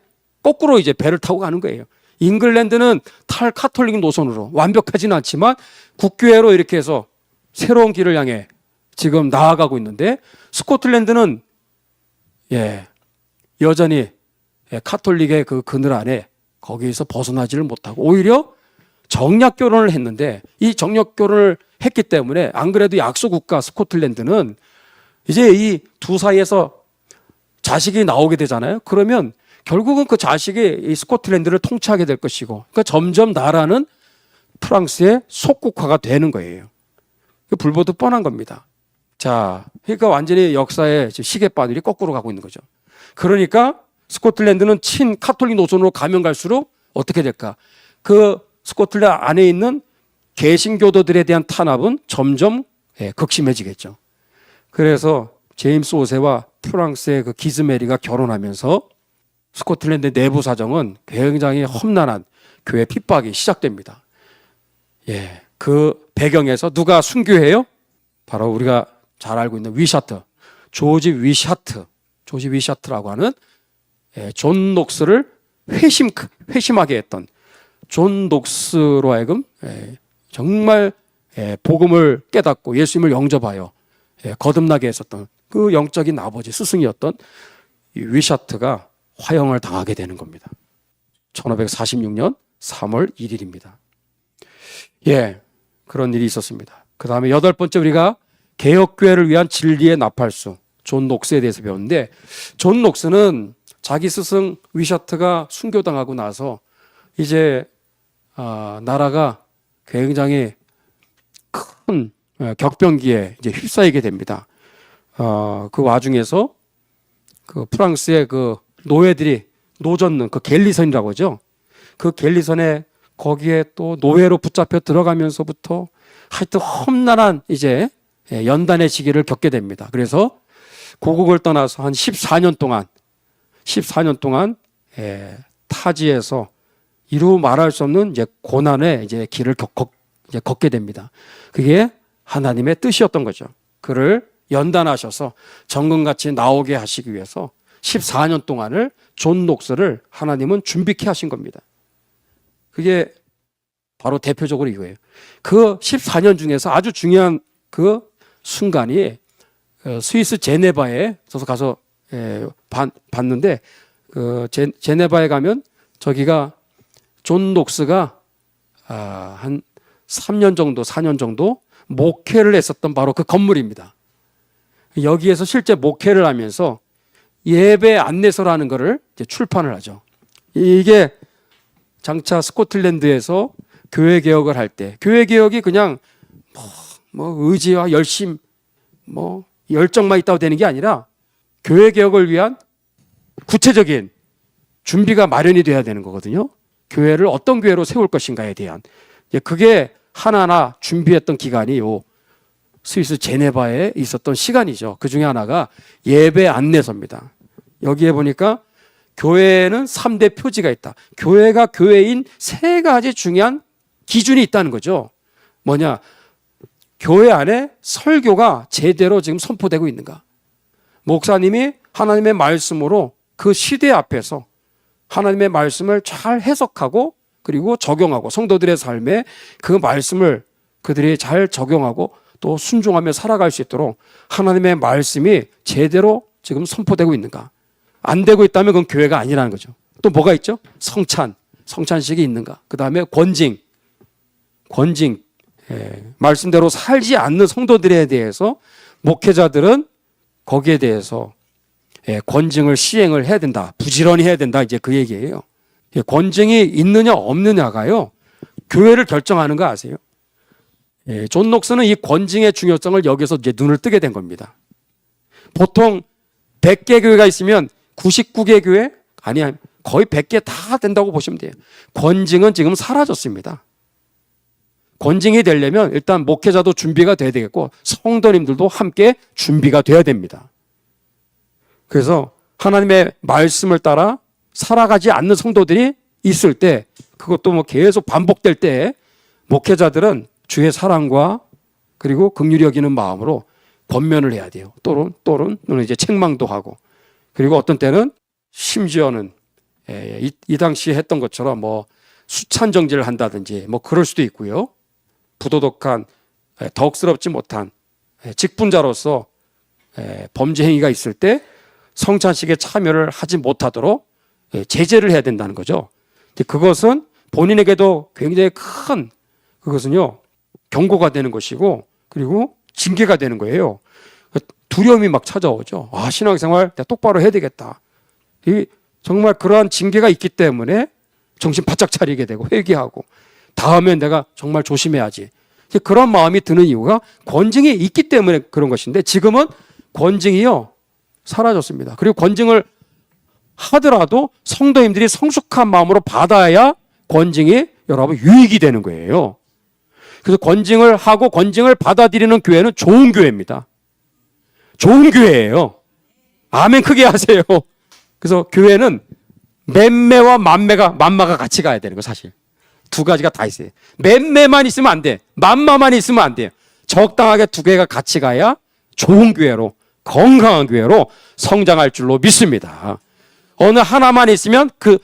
거꾸로 이제 배를 타고 가는 거예요. 잉글랜드는 탈카톨릭 노선으로 완벽하지는 않지만 국교회로 이렇게 해서 새로운 길을 향해 지금 나아가고 있는데 스코틀랜드는 여전히 카톨릭의 그 그늘 안에 거기에서 벗어나지를 못하고 오히려 정략 결혼을 했는데 이 정략 결혼을 했기 때문에 안 그래도 약소국가 스코틀랜드는 이제 이 두 사이에서 자식이 나오게 되잖아요. 그러면 결국은 그 자식이 이 스코틀랜드를 통치하게 될 것이고 그러니까 점점 나라는 프랑스의 속국화가 되는 거예요. 불보듯 뻔한 겁니다. 자, 그러니까 완전히 역사의 시계바늘이 거꾸로 가고 있는 거죠. 그러니까 스코틀랜드는 친 카톨릭 노선으로 가면 갈수록 어떻게 될까? 그 스코틀랜드 안에 있는 개신교도들에 대한 탄압은 점점 극심해지겠죠. 그래서 제임스 5세와 프랑스의 그 기즈메리가 결혼하면서 스코틀랜드 내부 사정은 굉장히 험난한 교회 핍박이 시작됩니다. 그 배경에서 누가 순교해요? 바로 우리가 잘 알고 있는 위샤트, 조지 위샤트라고 하는 존 녹스를 회심하게 했던 존 녹스로 하여금 정말 복음을 깨닫고 예수님을 영접하여 거듭나게 했었던 그 영적인 아버지 스승이었던 이 위샤트가 화형을 당하게 되는 겁니다. 1546년 3월 1일입니다. 그런 일이 있었습니다. 그 다음에 8번째 우리가 개혁교회를 위한 진리의 나팔수 존 녹스에 대해서 배웠는데 존 녹스는 자기 스승 위샤트가 순교당하고 나서 이제 나라가 굉장히 큰 격변기에 이제 휩싸이게 됩니다. 그 와중에서 그 프랑스의 그 노예들이 노젓는 그 갤리선이라고 하죠. 그 갤리선에 거기에 또 노예로 붙잡혀 들어가면서부터 하여튼 험난한 이제 연단의 시기를 겪게 됩니다. 그래서 고국을 떠나서 한 14년 동안 타지에서 이루 말할 수 없는 이제 고난의 이제 길을 이제 걷게 됩니다. 그게 하나님의 뜻이었던 거죠. 그를 연단하셔서 정금같이 나오게 하시기 위해서 14년 동안을 존 녹스를 하나님은 준비케 하신 겁니다. 그게 바로 대표적으로 이거예요. 그 14년 중에서 아주 중요한 그 순간이 스위스 제네바에 저서 가서 봤는데 그 제네바에 가면 저기가 존 녹스가 한 3년 정도 4년 정도 목회를 했었던 바로 그 건물입니다. 여기에서 실제 목회를 하면서 예배 안내서라는 것을 이제 출판을 하죠. 이게 장차 스코틀랜드에서 교회 개혁을 할 때 교회 개혁이 그냥 뭐 의지와 열심 뭐 열정만 있다고 되는 게 아니라 교회 개혁을 위한 구체적인 준비가 마련이 돼야 되는 거거든요. 교회를 어떤 교회로 세울 것인가에 대한 그게 하나하나 준비했던 기간이 요 스위스 제네바에 있었던 시간이죠. 그 중에 하나가 예배 안내서입니다. 여기에 보니까 교회는 3대 표지가 있다. 교회가 교회인 3가지 중요한 기준이 있다는 거죠. 뭐냐? 교회 안에 설교가 제대로 지금 선포되고 있는가? 목사님이 하나님의 말씀으로 그 시대 앞에서 하나님의 말씀을 잘 해석하고 그리고 적용하고 성도들의 삶에 그 말씀을 그들이 잘 적용하고 또 순종하며 살아갈 수 있도록 하나님의 말씀이 제대로 지금 선포되고 있는가? 안 되고 있다면 그건 교회가 아니라는 거죠. 또 뭐가 있죠? 성찬식이 있는가? 그 다음에 권징, 말씀대로 살지 않는 성도들에 대해서 목회자들은 거기에 대해서 권징을 시행을 해야 된다. 부지런히 해야 된다. 이제 그 얘기예요. 권징이 있느냐 없느냐가요. 교회를 결정하는 거 아세요? 존 녹스는 이 권징의 중요성을 여기서 이제 눈을 뜨게 된 겁니다. 보통 100개 교회가 있으면 99개 교회? 아니야. 거의 100개 다 된다고 보시면 돼요. 권징은 지금 사라졌습니다. 권징이 되려면 일단 목회자도 준비가 돼야 되겠고 성도님들도 함께 준비가 돼야 됩니다. 그래서 하나님의 말씀을 따라 살아가지 않는 성도들이 있을 때 그것도 뭐 계속 반복될 때 목회자들은 주의 사랑과 그리고 긍휼히 여기는 마음으로 권면을 해야 돼요. 또는 이제 책망도 하고 그리고 어떤 때는 심지어는 이 당시에 했던 것처럼 뭐 수찬 정지를 한다든지 뭐 그럴 수도 있고요. 부도덕한 덕스럽지 못한 직분자로서 범죄 행위가 있을 때 성찬식에 참여를 하지 못하도록 제재를 해야 된다는 거죠. 그것은 본인에게도 굉장히 큰 그것은요 경고가 되는 것이고 그리고 징계가 되는 거예요. 두려움이 막 찾아오죠. 아, 신앙생활 내가 똑바로 해야 되겠다. 정말 그러한 징계가 있기 때문에 정신 바짝 차리게 되고 회개하고 다음엔 내가 정말 조심해야지. 그런 마음이 드는 이유가 권징이 있기 때문에 그런 것인데 지금은 권징이요 사라졌습니다. 그리고 권징을 하더라도 성도님들이 성숙한 마음으로 받아야 권징이 여러분 유익이 되는 거예요. 그래서 권징을 하고 권징을 받아들이는 교회는 좋은 교회입니다. 좋은 교회예요. 아멘 크게 하세요. 그래서 교회는 맴매와 만마가 같이 가야 되는 거 사실. 두 가지가 다 있어요. 맴매만 있으면 안 돼. 만마만 있으면 안 돼요. 적당하게 두 개가 같이 가야 좋은 교회로 건강한 교회로 성장할 줄로 믿습니다. 어느 하나만 있으면 그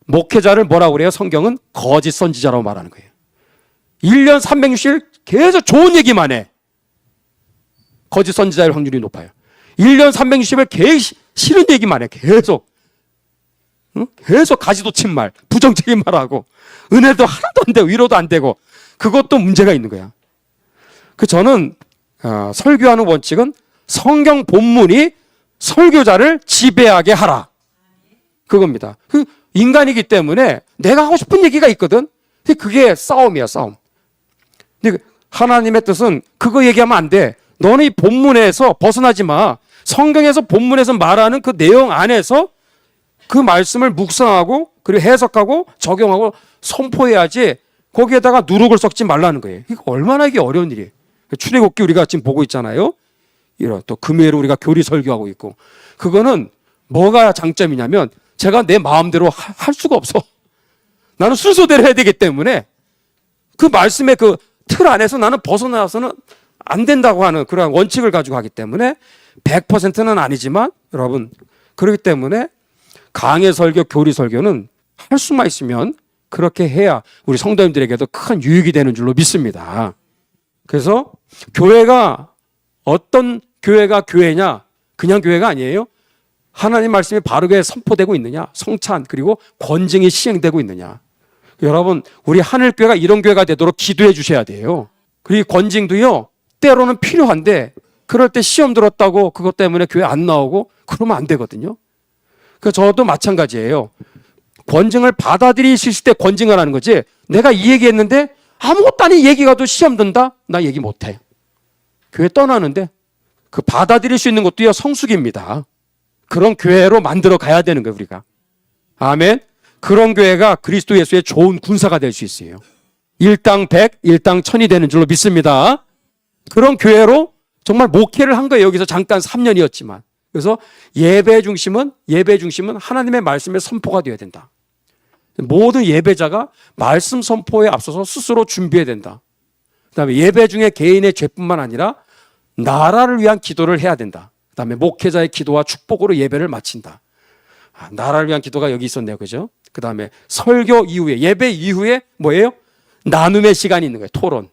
목회자를 뭐라고 그래요? 성경은 거짓 선지자라고 말하는 거예요. 1년 360일 계속 좋은 얘기만 해. 거짓 선지자일 확률이 높아요. 1년 360일 계속 싫은 얘기만 해. 계속. 응? 계속 가지도 친 말, 부정적인 말하고 은혜도 하나도 안 되고 위로도 안 되고 그것도 문제가 있는 거야. 저는 설교하는 원칙은 성경 본문이 설교자를 지배하게 하라. 그겁니다. 인간이기 때문에 내가 하고 싶은 얘기가 있거든. 그게 싸움이야, 싸움. 근데 하나님의 뜻은 그거 얘기하면 안 돼. 너는 이 본문에서 벗어나지 마. 성경에서 본문에서 말하는 그 내용 안에서 그 말씀을 묵상하고 그리고 해석하고 적용하고 선포해야지 거기에다가 누룩을 섞지 말라는 거예요. 이거 얼마나 이게 어려운 일이에요. 출애굽기 우리가 지금 보고 있잖아요. 이런 또 금요일에 우리가 교리 설교하고 있고 그거는 뭐가 장점이냐면 제가 내 마음대로 할 수가 없어. 나는 순서대로 해야 되기 때문에 그 말씀의 그 틀 안에서 나는 벗어나서는 안 된다고 하는 그런 원칙을 가지고 하기 때문에 100%는 아니지만 여러분, 그렇기 때문에 강해 설교, 교리 설교는 할 수만 있으면 그렇게 해야 우리 성도님들에게도 큰 유익이 되는 줄로 믿습니다. 그래서 교회가 어떤 교회가 교회냐? 그냥 교회가 아니에요. 하나님 말씀이 바르게 선포되고 있느냐? 성찬 그리고 권징이 시행되고 있느냐? 여러분, 우리 하늘교회가 이런 교회가 되도록 기도해 주셔야 돼요. 그리고 권징도요, 때로는 필요한데 그럴 때 시험 들었다고 그것 때문에 교회 안 나오고 그러면 안 되거든요. 그래서 저도 마찬가지예요. 권징을 받아들이실 때 권징을 하는 거지, 내가 이 얘기했는데 아무것도 아닌 얘기가 또 시험 든다? 나 얘기 못해. 교회 떠나는데 그 받아들일 수 있는 것도요, 성숙입니다. 그런 교회로 만들어 가야 되는 거예요, 우리가. 아멘. 그런 교회가 그리스도 예수의 좋은 군사가 될 수 있어요. 일당 100, 일당 1000이 되는 줄로 믿습니다. 그런 교회로 정말 목회를 한 거예요. 여기서 잠깐 3년이었지만. 그래서 예배 중심은 하나님의 말씀의 선포가 되어야 된다. 모든 예배자가 말씀 선포에 앞서서 스스로 준비해야 된다. 그다음에 예배 중에 개인의 죄뿐만 아니라 나라를 위한 기도를 해야 된다. 그다음에 목회자의 기도와 축복으로 예배를 마친다. 나라를 위한 기도가 여기 있었네요. 그죠? 그다음에 설교 이후에, 예배 이후에 뭐예요? 나눔의 시간이 있는 거예요. 토론.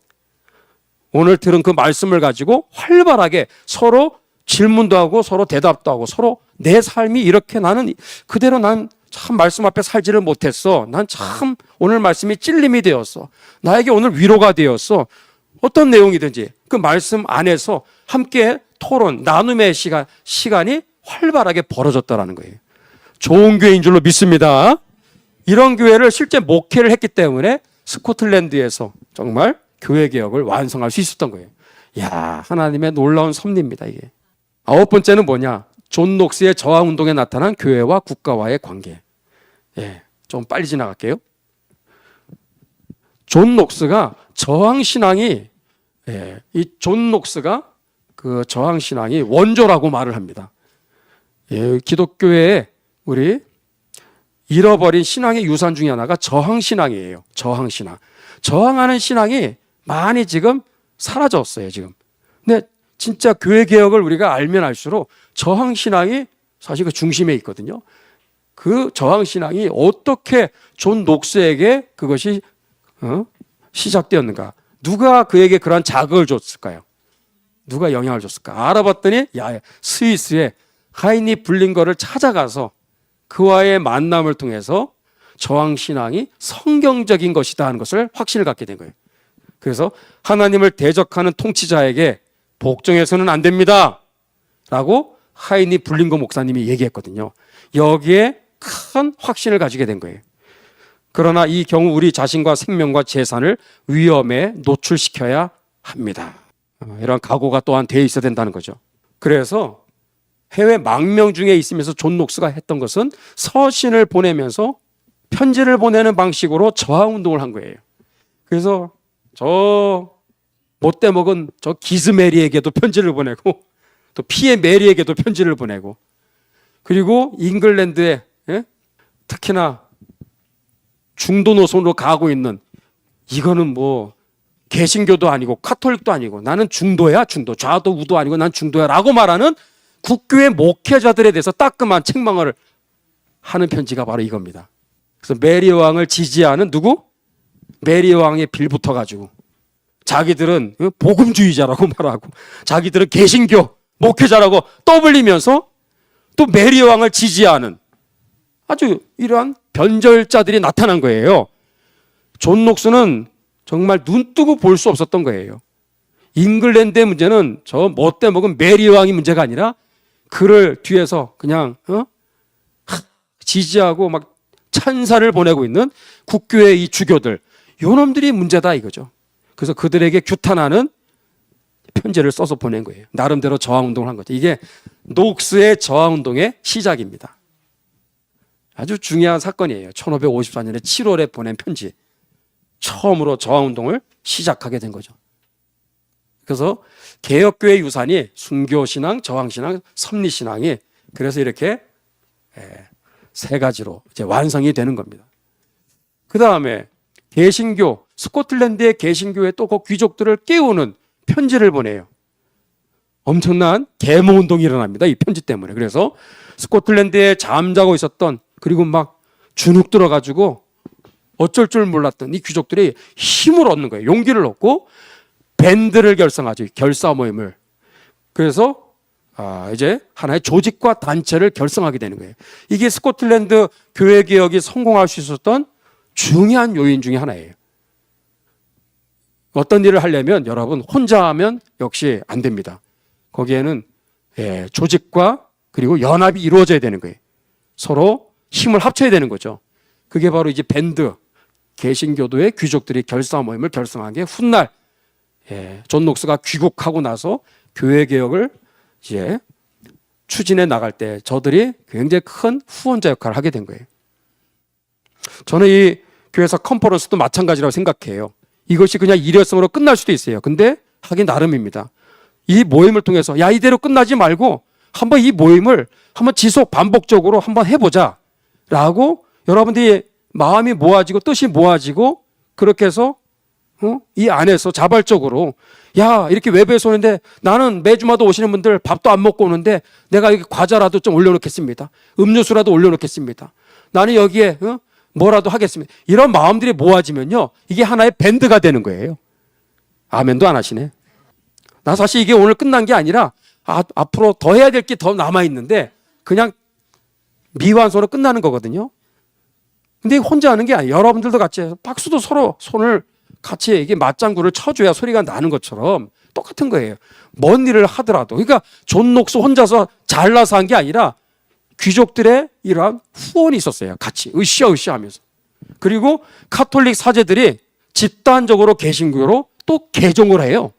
오늘 들은 그 말씀을 가지고 활발하게 서로 질문도 하고 서로 대답도 하고 서로 내 삶이 이렇게 나는 그대로 난 참 말씀 앞에 살지를 못했어. 난 참 오늘 말씀이 찔림이 되었어. 나에게 오늘 위로가 되었어. 어떤 내용이든지 그 말씀 안에서 함께 토론, 나눔의 시간이 활발하게 벌어졌다라는 거예요. 좋은 교회인 줄로 믿습니다. 이런 교회를 실제 목회를 했기 때문에 스코틀랜드에서 정말 교회 개혁을 완성할 수 있었던 거예요. 야, 하나님의 놀라운 섭리입니다, 이게. 9번째는 뭐냐? 존 녹스의 저항운동에 나타난 교회와 국가와의 관계. 예, 좀 빨리 지나갈게요. 존 녹스가 저항신앙이, 이 존 녹스가 그 저항신앙이 원조라고 말을 합니다. 예, 기독교의 우리 잃어버린 신앙의 유산 중에 하나가 저항신앙이에요. 저항신앙. 저항하는 신앙이 많이 지금 사라졌어요, 지금. 근데 진짜 교회 개혁을 우리가 알면 알수록 저항신앙이 사실 그 중심에 있거든요. 그 저항신앙이 어떻게 존 녹스에게 그것이 시작되었는가? 누가 그에게 그러한 자극을 줬을까요? 누가 영향을 줬을까? 알아봤더니 스위스의 하이니 블링거를 찾아가서 그와의 만남을 통해서 저항신앙이 성경적인 것이다 하는 것을 확신을 갖게 된 거예요. 그래서 하나님을 대적하는 통치자에게 복종해서는 안 됩니다 라고 하이니 블링거 목사님이 얘기했거든요. 여기에 큰 확신을 가지게 된 거예요. 그러나 이 경우 우리 자신과 생명과 재산을 위험에 노출시켜야 합니다. 이런 각오가 또한 되어 있어야 된다는 거죠. 그래서 해외 망명 중에 있으면서 존 녹스가 했던 것은 서신을 보내면서 편지를 보내는 방식으로 저항운동을 한 거예요. 그래서 저 못돼 먹은 저 기즈메리에게도 편지를 보내고 또 피에 메리에게도 편지를 보내고 그리고 잉글랜드에 특히나 중도 노선으로 가고 있는 이거는 뭐 개신교도 아니고 카톨릭도 아니고 나는 중도야 중도 좌도 우도 아니고 난 중도야 라고 말하는 국교의 목회자들에 대해서 따끔한 책망을 하는 편지가 바로 이겁니다. 그래서 메리 왕을 지지하는 누구? 메리 왕의 빌 붙어가지고 자기들은 복음주의자라고 말하고 자기들은 개신교 목회자라고 떠벌리면서 또 메리 왕을 지지하는 아주 이러한 변절자들이 나타난 거예요. 존 녹스는 정말 눈 뜨고 볼 수 없었던 거예요. 잉글랜드의 문제는 저 못돼 먹은 메리 왕이 문제가 아니라 그를 뒤에서 그냥 지지하고 막 찬사를 보내고 있는 국교의 이 주교들, 요놈들이 문제다 이거죠. 그래서 그들에게 규탄하는 편지를 써서 보낸 거예요. 나름대로 저항운동을 한 거죠. 이게 녹스의 저항운동의 시작입니다. 아주 중요한 사건이에요. 1554년에 7월에 보낸 편지. 처음으로 저항운동을 시작하게 된 거죠. 그래서 개혁교회 유산이 순교신앙, 저항신앙, 섭리신앙이 그래서 이렇게 세 가지로 이제 완성이 되는 겁니다. 그 다음에 개신교, 스코틀랜드의 개신교에 또 그 귀족들을 깨우는 편지를 보내요. 엄청난 계몽운동이 일어납니다. 이 편지 때문에. 그래서 스코틀랜드에 잠자고 있었던, 그리고 막 주눅 들어가지고 어쩔 줄 몰랐던 이 귀족들이 힘을 얻는 거예요. 용기를 얻고 밴드를 결성하죠. 결사 모임을. 그래서 이제 하나의 조직과 단체를 결성하게 되는 거예요. 이게 스코틀랜드 교회 개혁이 성공할 수 있었던 중요한 요인 중에 하나예요. 어떤 일을 하려면 여러분 혼자 하면 역시 안 됩니다. 거기에는 조직과 그리고 연합이 이루어져야 되는 거예요. 서로 힘을 합쳐야 되는 거죠. 그게 바로 이제 밴드, 개신교도의 귀족들이 결사 모임을 결성한 게 훗날 존 녹스가 귀국하고 나서 교회 개혁을 이제 추진해 나갈 때 저들이 굉장히 큰 후원자 역할을 하게 된 거예요. 저는 이 교회사 컨퍼런스도 마찬가지라고 생각해요. 이것이 그냥 일회성으로 끝날 수도 있어요. 근데 하기 나름입니다. 이 모임을 통해서 야 이대로 끝나지 말고 한번 이 모임을 한번 지속 반복적으로 한번 해보자 라고 여러분들이 마음이 모아지고 뜻이 모아지고 그렇게 해서 이 안에서 자발적으로 야 이렇게 외부에서 오는데 나는 매주마다 오시는 분들 밥도 안 먹고 오는데 내가 여기 과자라도 좀 올려놓겠습니다. 음료수라도 올려놓겠습니다. 나는 여기에 뭐라도 하겠습니다. 이런 마음들이 모아지면요 이게 하나의 밴드가 되는 거예요. 아멘도 안 하시네. 나 사실 이게 오늘 끝난 게 아니라 앞으로 더 해야 될 게 더 남아있는데 그냥 미완소로 끝나는 거거든요. 근데 혼자 하는 게 아니에요. 여러분들도 같이 해서 박수도 서로 손을 같이 이게 맞장구를 쳐줘야 소리가 나는 것처럼 똑같은 거예요. 뭔 일을 하더라도. 그러니까 존 녹스 혼자서 잘나서 한 게 아니라 귀족들의 이러한 후원이 있었어요. 같이 으쌰으쌰 하면서. 그리고 카톨릭 사제들이 집단적으로 개신교로 또 개종을 해요.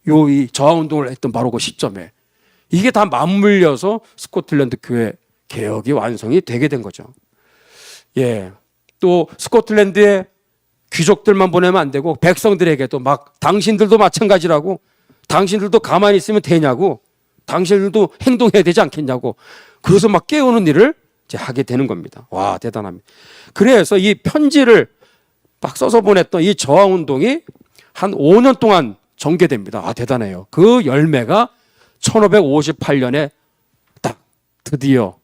이 저하운동을 했던 바로 그 시점에. 이게 다 맞물려서 스코틀랜드 교회 개혁이 완성이 되게 된 거죠. 또 스코틀랜드의 귀족들만 보내면 안 되고 백성들에게도 막 당신들도 마찬가지라고 당신들도 가만히 있으면 되냐고 당신들도 행동해야 되지 않겠냐고 그래서 막 깨우는 일을 이제 하게 되는 겁니다. 와 대단합니다. 그래서 이 편지를 막 써서 보냈던 이 저항운동이 한 5년 동안 전개됩니다. 대단해요. 그 열매가 1558년에 딱 드디어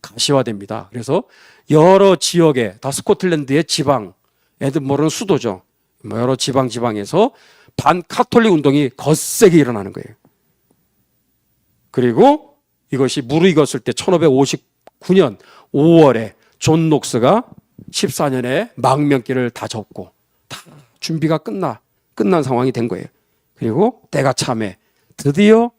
가시화됩니다. 그래서 여러 지역에 다 스코틀랜드의 지방 에드머러는 수도죠. 여러 지방에서 반카톨릭 운동이 거세게 일어나는 거예요. 그리고 이것이 무르익었을 때 1559년 5월에 존 녹스가 14년에 망명길을 다 접고 다 준비가 끝난 상황이 된 거예요. 그리고 때가 참에 드디어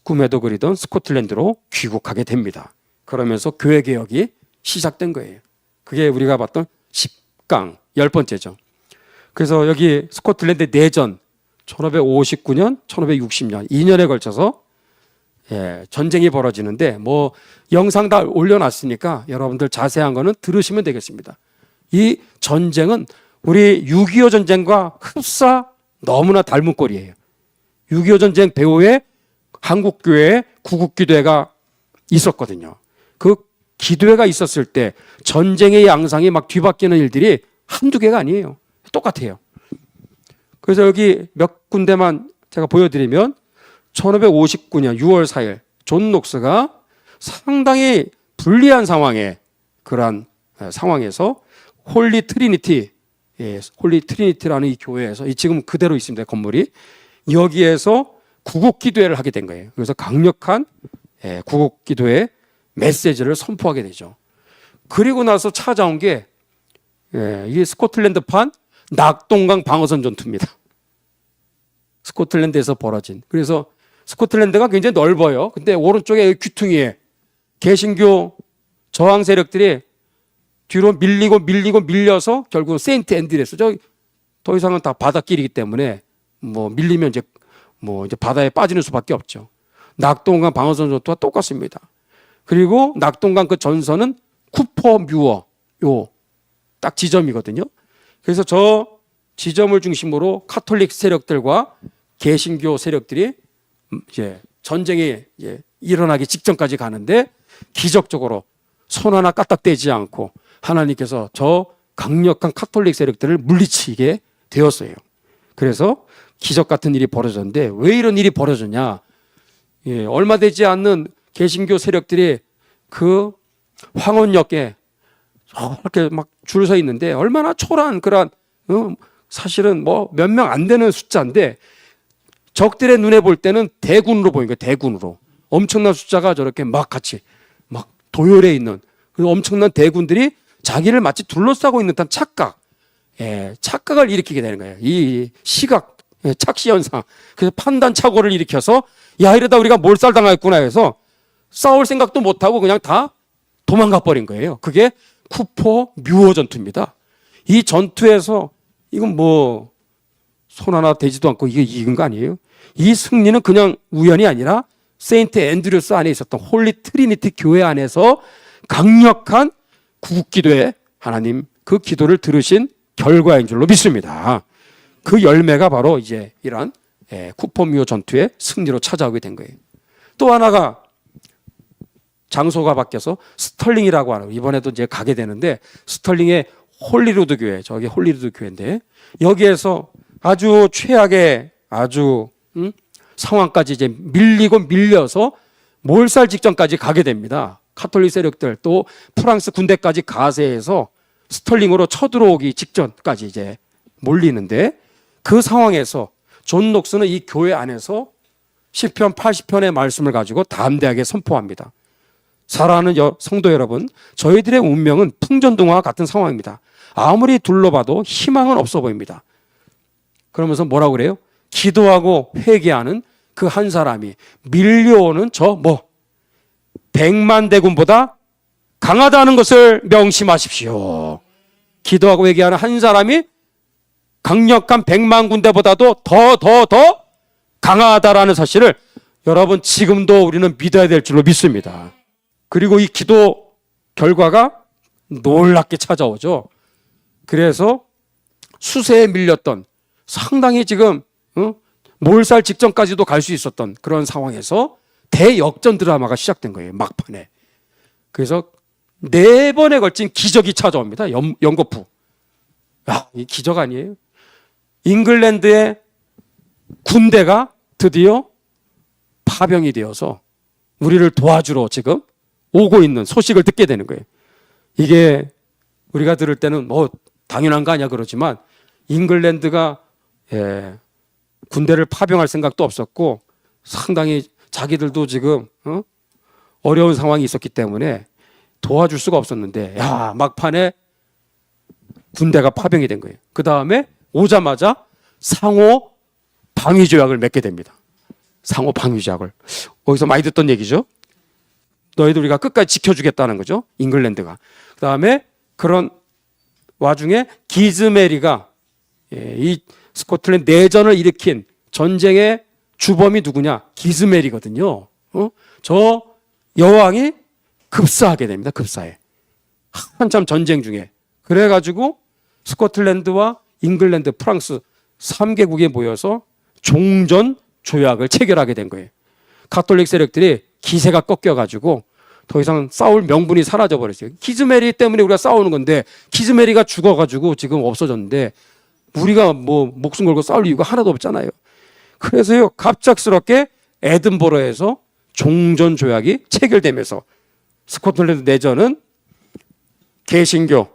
꿈에도 그리던 스코틀랜드로 귀국하게 됩니다. 그러면서 교회 개혁이 시작된 거예요. 그게 우리가 봤던 10강 10번째죠. 그래서 여기 스코틀랜드 내전 1559년, 1560년 2년에 걸쳐서 전쟁이 벌어지는데 뭐 영상 다 올려놨으니까 여러분들 자세한 거는 들으시면 되겠습니다. 이 전쟁은 우리 6.25 전쟁과 흡사 너무나 닮은 꼴이에요. 6.25 전쟁 배후에 한국교회에 구국기도회가 있었거든요. 그 기도회가 있었을 때 전쟁의 양상이 막 뒤바뀌는 일들이 한두 개가 아니에요. 똑같아요. 그래서 여기 몇 군데만 제가 보여드리면 1559년 6월 4일 존 녹스가 상당히 불리한 상황에 그러한 상황에서 홀리 트리니티라는 이 교회에서 지금 그대로 있습니다. 건물이 여기에서 구국기도회를 하게 된 거예요. 그래서 강력한 구국기도회 메시지를 선포하게 되죠. 그리고 나서 찾아온 게 이게 스코틀랜드판 낙동강 방어선 전투입니다. 스코틀랜드에서 벌어진. 그래서 스코틀랜드가 굉장히 넓어요. 근데 오른쪽에 귀퉁이에 개신교 저항 세력들이 뒤로 밀려서 결국 세인트 앤드레스 더 이상은 다 바닷길이기 때문에 뭐 밀리면 이제 바다에 빠지는 수밖에 없죠. 낙동강 방어선 전투와 똑같습니다. 그리고 낙동강 그 전선은 쿠퍼 뮤어 딱 지점이거든요. 그래서 저 지점을 중심으로 카톨릭 세력들과 개신교 세력들이 이제 전쟁이 일어나기 직전까지 가는데 기적적으로 손 하나 까딱대지 않고 하나님께서 저 강력한 카톨릭 세력들을 물리치게 되었어요. 그래서 기적 같은 일이 벌어졌는데 왜 이런 일이 벌어졌냐? 예, 얼마 되지 않는 개신교 세력들이 그 황혼역에 저렇게 막 줄 서 있는데 얼마나 초라한 그런 사실은 뭐 몇 명 안 되는 숫자인데 적들의 눈에 볼 때는 대군으로 보인 거예요. 대군으로 엄청난 숫자가 저렇게 막 같이 막 도열해 있는 그 엄청난 대군들이 자기를 마치 둘러싸고 있는 듯한 착각, 예, 착각을 일으키게 되는 거예요. 이 시각, 예, 착시 현상. 그래서 판단 착오를 일으켜서 야 이러다 우리가 몰살당하겠구나 해서 싸울 생각도 못하고 그냥 다 도망가 버린 거예요. 그게 쿠포 뮤어 전투입니다. 이 전투에서 이건 뭐 손 하나 대지도 않고 이게 이긴 거 아니에요? 이 승리는 그냥 우연이 아니라 세인트 앤드류스 안에 있었던 홀리 트리니티 교회 안에서 강력한 국기도의 하나님 그 기도를 들으신 결과인 줄로 믿습니다. 그 열매가 바로 이제 이러한 쿠포 뮤어 전투의 승리로 찾아오게 된 거예요. 또 하나가 장소가 바뀌어서 스털링이라고 하는 이번에도 이제 가게 되는데 스털링의 홀리루드 교회 저기 홀리루드 교회인데 여기에서 아주 최악의 아주 상황까지 이제 밀리고 밀려서 몰살 직전까지 가게 됩니다. 카톨릭 세력들 또 프랑스 군대까지 가세해서 스털링으로 쳐들어오기 직전까지 이제 몰리는데 그 상황에서 존 녹스는 이 교회 안에서 시편 80편의 말씀을 가지고 담대하게 선포합니다. 사랑하는 성도 여러분, 저희들의 운명은 풍전등화와 같은 상황입니다. 아무리 둘러봐도 희망은 없어 보입니다. 그러면서 뭐라고 그래요? 기도하고 회개하는 그 한 사람이 밀려오는 저 100만 대군보다 강하다는 것을 명심하십시오. 기도하고 회개하는 한 사람이 강력한 100만 군대보다도 더 강하다라는 사실을 여러분 지금도 우리는 믿어야 될 줄로 믿습니다. 그리고 이 기도 결과가 놀랍게 찾아오죠. 그래서 수세에 밀렸던 상당히 지금 몰살 직전까지도 갈 수 있었던 그런 상황에서 대역전 드라마가 시작된 거예요. 막판에. 그래서 4번에 걸친 기적이 찾아옵니다. 연거푸. 야, 이 기적 아니에요? 잉글랜드의 군대가 드디어 파병이 되어서 우리를 도와주러 지금 오고 있는 소식을 듣게 되는 거예요. 이게 우리가 들을 때는 당연한 거 아니야 그러지만 잉글랜드가 군대를 파병할 생각도 없었고 상당히 자기들도 지금 어려운 상황이 있었기 때문에 도와줄 수가 없었는데 야 막판에 군대가 파병이 된 거예요. 그 다음에 오자마자 상호 방위 조약을 맺게 됩니다. 상호 방위 조약을 어디서 많이 듣던 얘기죠. 너희들 우리가 끝까지 지켜주겠다는 거죠. 잉글랜드가. 그 다음에 그런 와중에 기즈메리가 이 스코틀랜드 내전을 일으킨 전쟁의 주범이 누구냐? 기즈메리거든요. 저 여왕이 급사하게 됩니다. 급사해. 한참 전쟁 중에. 그래가지고 스코틀랜드와 잉글랜드, 프랑스 3개국이 모여서 종전 조약을 체결하게 된 거예요. 가톨릭 세력들이 기세가 꺾여가지고 더 이상 싸울 명분이 사라져버렸어요. 기즈메리 때문에 우리가 싸우는 건데 기즈메리가 죽어가지고 지금 없어졌는데 우리가 목숨 걸고 싸울 이유가 하나도 없잖아요. 그래서요 갑작스럽게 에든버러에서 종전 조약이 체결되면서 스코틀랜드 내전은 개신교,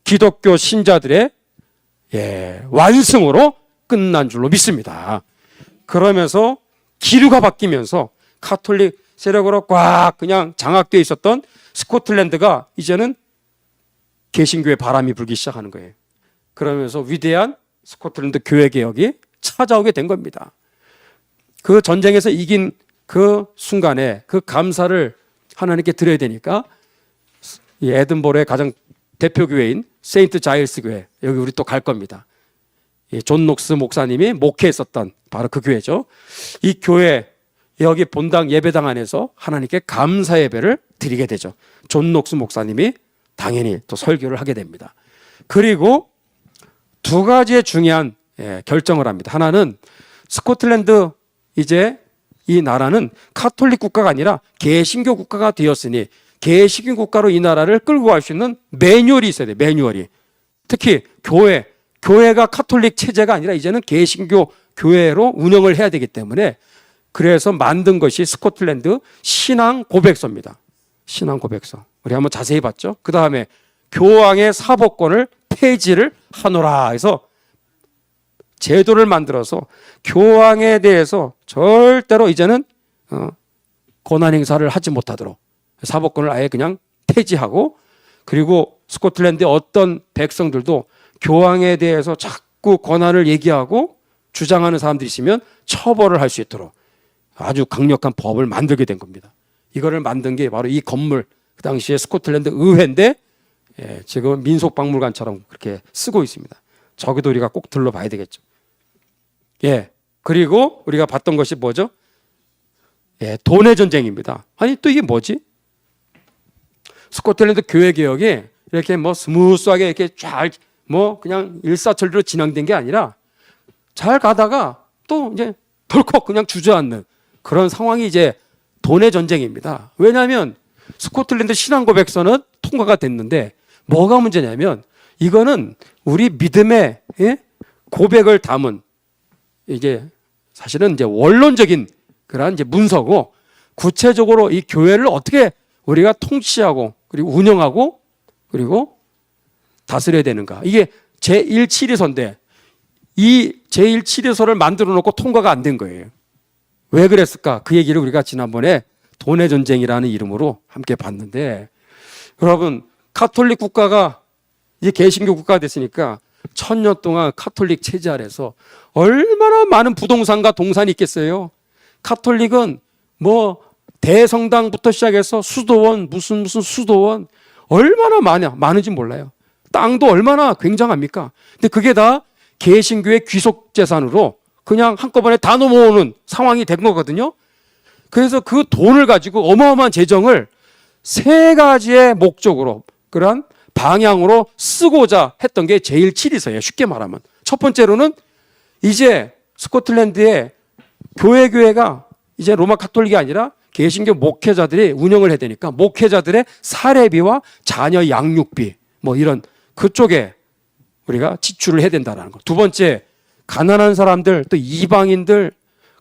기독교 신자들의 완승으로 끝난 줄로 믿습니다. 그러면서 기류가 바뀌면서 가톨릭 세력으로 꽉 그냥 장악되어 있었던 스코틀랜드가 이제는 개신교의 바람이 불기 시작하는 거예요. 그러면서 위대한 스코틀랜드 교회 개혁이 찾아오게 된 겁니다. 그 전쟁에서 이긴 그 순간에 그 감사를 하나님께 드려야 되니까 이 에든버러의 가장 대표 교회인 세인트 자일스 교회 여기 우리 또 갈 겁니다. 존 녹스 목사님이 목회했었던 바로 그 교회죠. 이 교회 여기 본당 예배당 안에서 하나님께 감사 예배를 드리게 되죠. 존 녹스 목사님이 당연히 또 설교를 하게 됩니다. 그리고 2가지의 중요한 결정을 합니다. 하나는 스코틀랜드 이제 이 나라는 카톨릭 국가가 아니라 개신교 국가가 되었으니 개신교 국가로 이 나라를 끌고 갈 수 있는 매뉴얼이 있어야 돼요. 매뉴얼이. 특히 교회가 카톨릭 체제가 아니라 이제는 개신교 교회로 운영을 해야 되기 때문에 그래서 만든 것이 스코틀랜드 신앙 고백서입니다. 신앙 고백서. 우리 한번 자세히 봤죠. 그 다음에 교황의 사법권을 폐지를 하노라 해서 제도를 만들어서 교황에 대해서 절대로 이제는 권한 행사를 하지 못하도록 사법권을 아예 그냥 폐지하고, 그리고 스코틀랜드의 어떤 백성들도 교황에 대해서 자꾸 권한을 얘기하고 주장하는 사람들이 있으면 처벌을 할 수 있도록 아주 강력한 법을 만들게 된 겁니다. 이거를 만든 게 바로 이 건물, 그 당시에 스코틀랜드 의회인데 지금 민속박물관처럼 그렇게 쓰고 있습니다. 저기도 우리가 꼭 들러봐야 되겠죠. 그리고 우리가 봤던 것이 뭐죠? 돈의 전쟁입니다. 아니 또 이게 뭐지? 스코틀랜드 교회 개혁이 이렇게 뭐 스무스하게 이렇게 잘 뭐 그냥 일사천리로 진행된 게 아니라 잘 가다가 또 이제 덜컥 그냥 주저앉는 그런 상황이 이제 돈의 전쟁입니다. 왜냐하면 스코틀랜드 신앙 고백서는 통과가 됐는데 뭐가 문제냐면 이거는 우리 믿음의 고백을 담은 이게 사실은 이제 원론적인 그런 이제 문서고, 구체적으로 이 교회를 어떻게 우리가 통치하고 그리고 운영하고 그리고 다스려야 되는가, 이게 제1치리서인데 이 제1치리서를 만들어 놓고 통과가 안 된 거예요. 왜 그랬을까? 그 얘기를 우리가 지난번에 돈의 전쟁이라는 이름으로 함께 봤는데, 여러분 카톨릭 국가가 이제 개신교 국가가 됐으니까 1000년 동안 카톨릭 체제 아래서 얼마나 많은 부동산과 동산이 있겠어요. 카톨릭은 뭐 대성당부터 시작해서 수도원, 무슨 수도원 얼마나 많은지 몰라요. 땅도 얼마나 굉장합니까? 근데 그게 다 개신교의 귀속 재산으로 그냥 한꺼번에 다 넘어오는 상황이 된 거거든요. 그래서 그 돈을 가지고 어마어마한 재정을 세 가지의 목적으로, 그런 방향으로 쓰고자 했던 게 제1치리서예요. 쉽게 말하면. 첫 번째로는 이제 스코틀랜드의 교회가 이제 로마 카톨릭이 아니라 개신교 목회자들이 운영을 해야 되니까 목회자들의 사례비와 자녀 양육비 뭐 이런 그쪽에 우리가 지출을 해야 된다는 거. 두 번째, 가난한 사람들 또 이방인들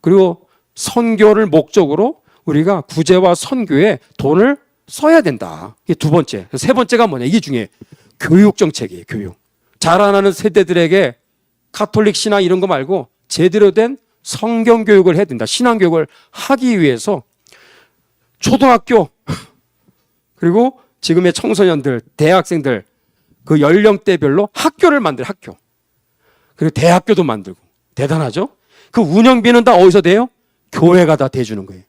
그리고 선교를 목적으로 우리가 구제와 선교에 돈을 써야 된다. 이게 두 번째. 세 번째가 뭐냐? 이게 중에 교육 정책이에요. 교육. 자라나는 세대들에게 카톨릭 신앙 이런 거 말고 제대로 된 성경 교육을 해야 된다. 신앙 교육을 하기 위해서 초등학교 그리고 지금의 청소년들, 대학생들 그 연령대별로 학교를 만들어 학교. 그리고 대학교도 만들고. 대단하죠? 그 운영비는 다 어디서 돼요? 교회가 다 대주는 거예요.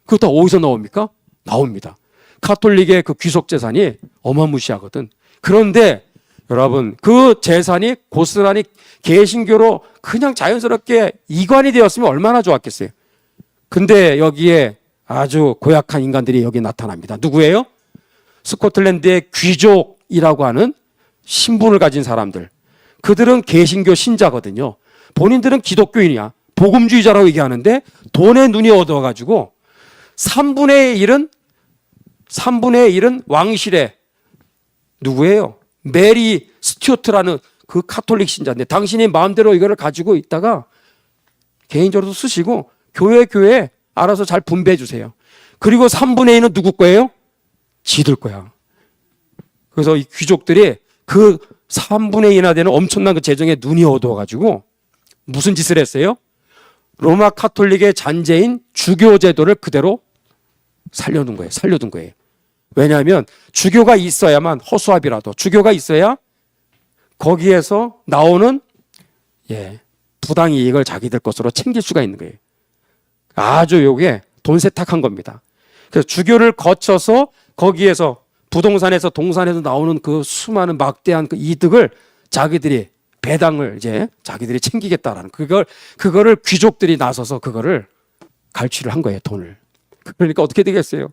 그거 다 어디서 나옵니까? 나옵니다. 카톨릭의 그 귀속 재산이 어마무시하거든. 그런데 여러분 그 재산이 고스란히 개신교로 그냥 자연스럽게 이관이 되었으면 얼마나 좋았겠어요. 근데 여기에 아주 고약한 인간들이 여기 나타납니다. 누구예요? 스코틀랜드의 귀족이라고 하는 신분을 가진 사람들. 그들은 개신교 신자거든요. 본인들은 기독교인이야. 복음주의자라고 얘기하는데 돈에 눈이 어두워가지고 3분의 1은 왕실에 누구예요? 메리 스튜어트라는 그 카톨릭 신자인데 당신이 마음대로 이거를 가지고 있다가 개인적으로 쓰시고 교회에 알아서 잘 분배해 주세요. 그리고 3분의 1은 누구 거예요? 지들 거야. 그래서 이 귀족들이 그 3분의 2나 되는 엄청난 그 재정에 눈이 어두워가지고 무슨 짓을 했어요? 로마 카톨릭의 잔재인 주교 제도를 그대로 살려둔 거예요. 왜냐하면 주교가 있어야만, 허수아비라도 주교가 있어야 거기에서 나오는 부당이익을 자기들 것으로 챙길 수가 있는 거예요. 아주 요게 돈 세탁한 겁니다. 그래서 주교를 거쳐서 거기에서 부동산에서 동산에서 나오는 그 수많은 막대한 그 이득을 자기들이 배당을 이제 자기들이 챙기겠다라는 그거를 귀족들이 나서서 그거를 갈취를 한 거예요, 돈을. 그러니까 어떻게 되겠어요?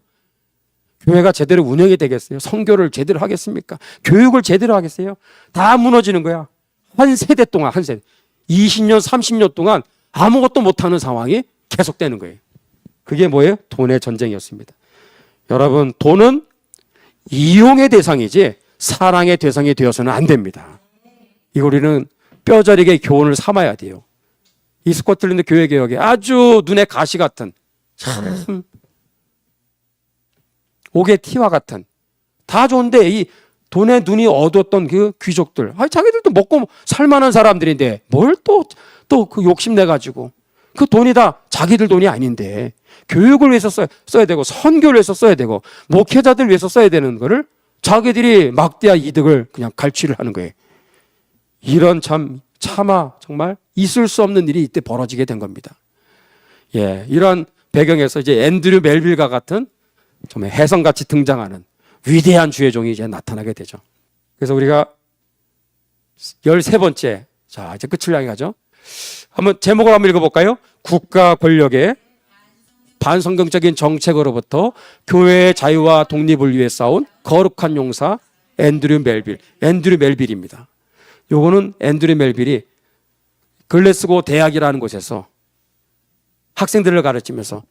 교회가 제대로 운영이 되겠어요? 선교를 제대로 하겠습니까? 교육을 제대로 하겠어요? 다 무너지는 거야. 한 세대 동안, 20년, 30년 동안 아무것도 못하는 상황이 계속되는 거예요. 그게 뭐예요? 돈의 전쟁이었습니다. 여러분, 돈은 이용의 대상이지 사랑의 대상이 되어서는 안 됩니다. 이거 우리는 뼈저리게 교훈을 삼아야 돼요. 이 스코틀랜드 교회 개혁에 아주 눈에 가시 같은, 참 옥의 티와 같은, 다 좋은데 이 돈에 눈이 어두웠던 그 귀족들, 자기들도 먹고 살만한 사람들인데 뭘 또 그 욕심내 가지고, 그 돈이 다 자기들 돈이 아닌데 교육을 위해서 써야 되고, 선교를 위해서 써야 되고, 목회자들 위해서 써야 되는 거를 자기들이 막대한 이득을 그냥 갈취를 하는 거예요. 이런 차마 정말 있을 수 없는 일이 이때 벌어지게 된 겁니다. 예, 이런 배경에서 이제 앤드류 멜빌과 같은 정말 혜성같이 등장하는 위대한 주의 종이 이제 나타나게 되죠. 그래서 우리가 13번째, 자, 이제 끝을 향해 가죠. 한번 제목을 한번 읽어볼까요? 국가 권력의 반성경적인 정책으로부터 교회의 자유와 독립을 위해 싸운 거룩한 용사 앤드류 멜빌. 앤드류 멜빌입니다. 요거는 앤드류 멜빌이 글래스고 대학이라는 곳에서 학생들을 가르치면서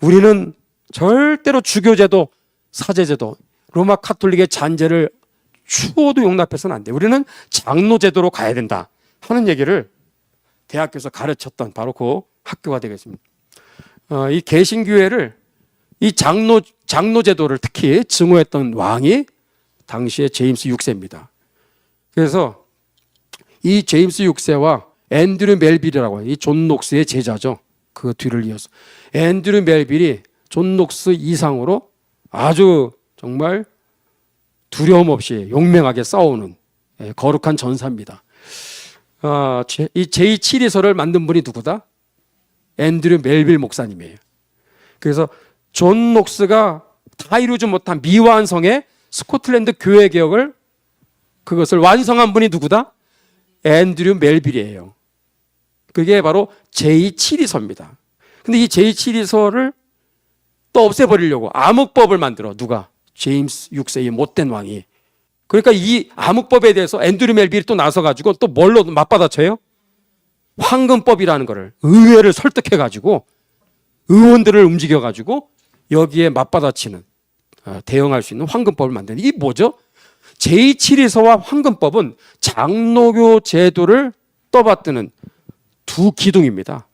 우리는 절대로 주교제도, 사제제도, 로마 카톨릭의 잔재를 추호도 용납해서는 안 돼. 우리는 장로제도로 가야 된다 하는 얘기를 대학교에서 가르쳤던 바로 그 학교가 되겠습니다. 이 개신교회를, 이 장로제도를 특히 증오했던 왕이 당시에 제임스 6세입니다. 그래서 이 제임스 6세와 앤드류 멜빌이라고, 이 존 녹스의 제자죠. 그 뒤를 이어서 앤드류 멜빌이 존 녹스 이상으로 아주 정말 두려움 없이 용맹하게 싸우는 거룩한 전사입니다. 이 제7위서를 만든 분이 누구다? 앤드류 멜빌 목사님이에요. 그래서 존 녹스가 다 이루지 못한 미완성의 스코틀랜드 교회 개혁을, 그것을 완성한 분이 누구다? 앤드류 멜빌이에요. 그게 바로 제7위서입니다. 근데 이 제7위서를 또 없애버리려고 암흑법을 만들어. 누가? 제임스 6세의 못된 왕이. 그러니까 이 암흑법에 대해서 앤드류 멜빌이 또 나서가지고 또 뭘로 맞받아쳐요? 황금법이라는 거를, 의회를 설득해가지고 의원들을 움직여가지고 여기에 맞받아치는, 대응할 수 있는 황금법을 만드는, 이게 뭐죠? 제7위서와 황금법은 장로교 제도를 떠받드는 두 기둥입니다.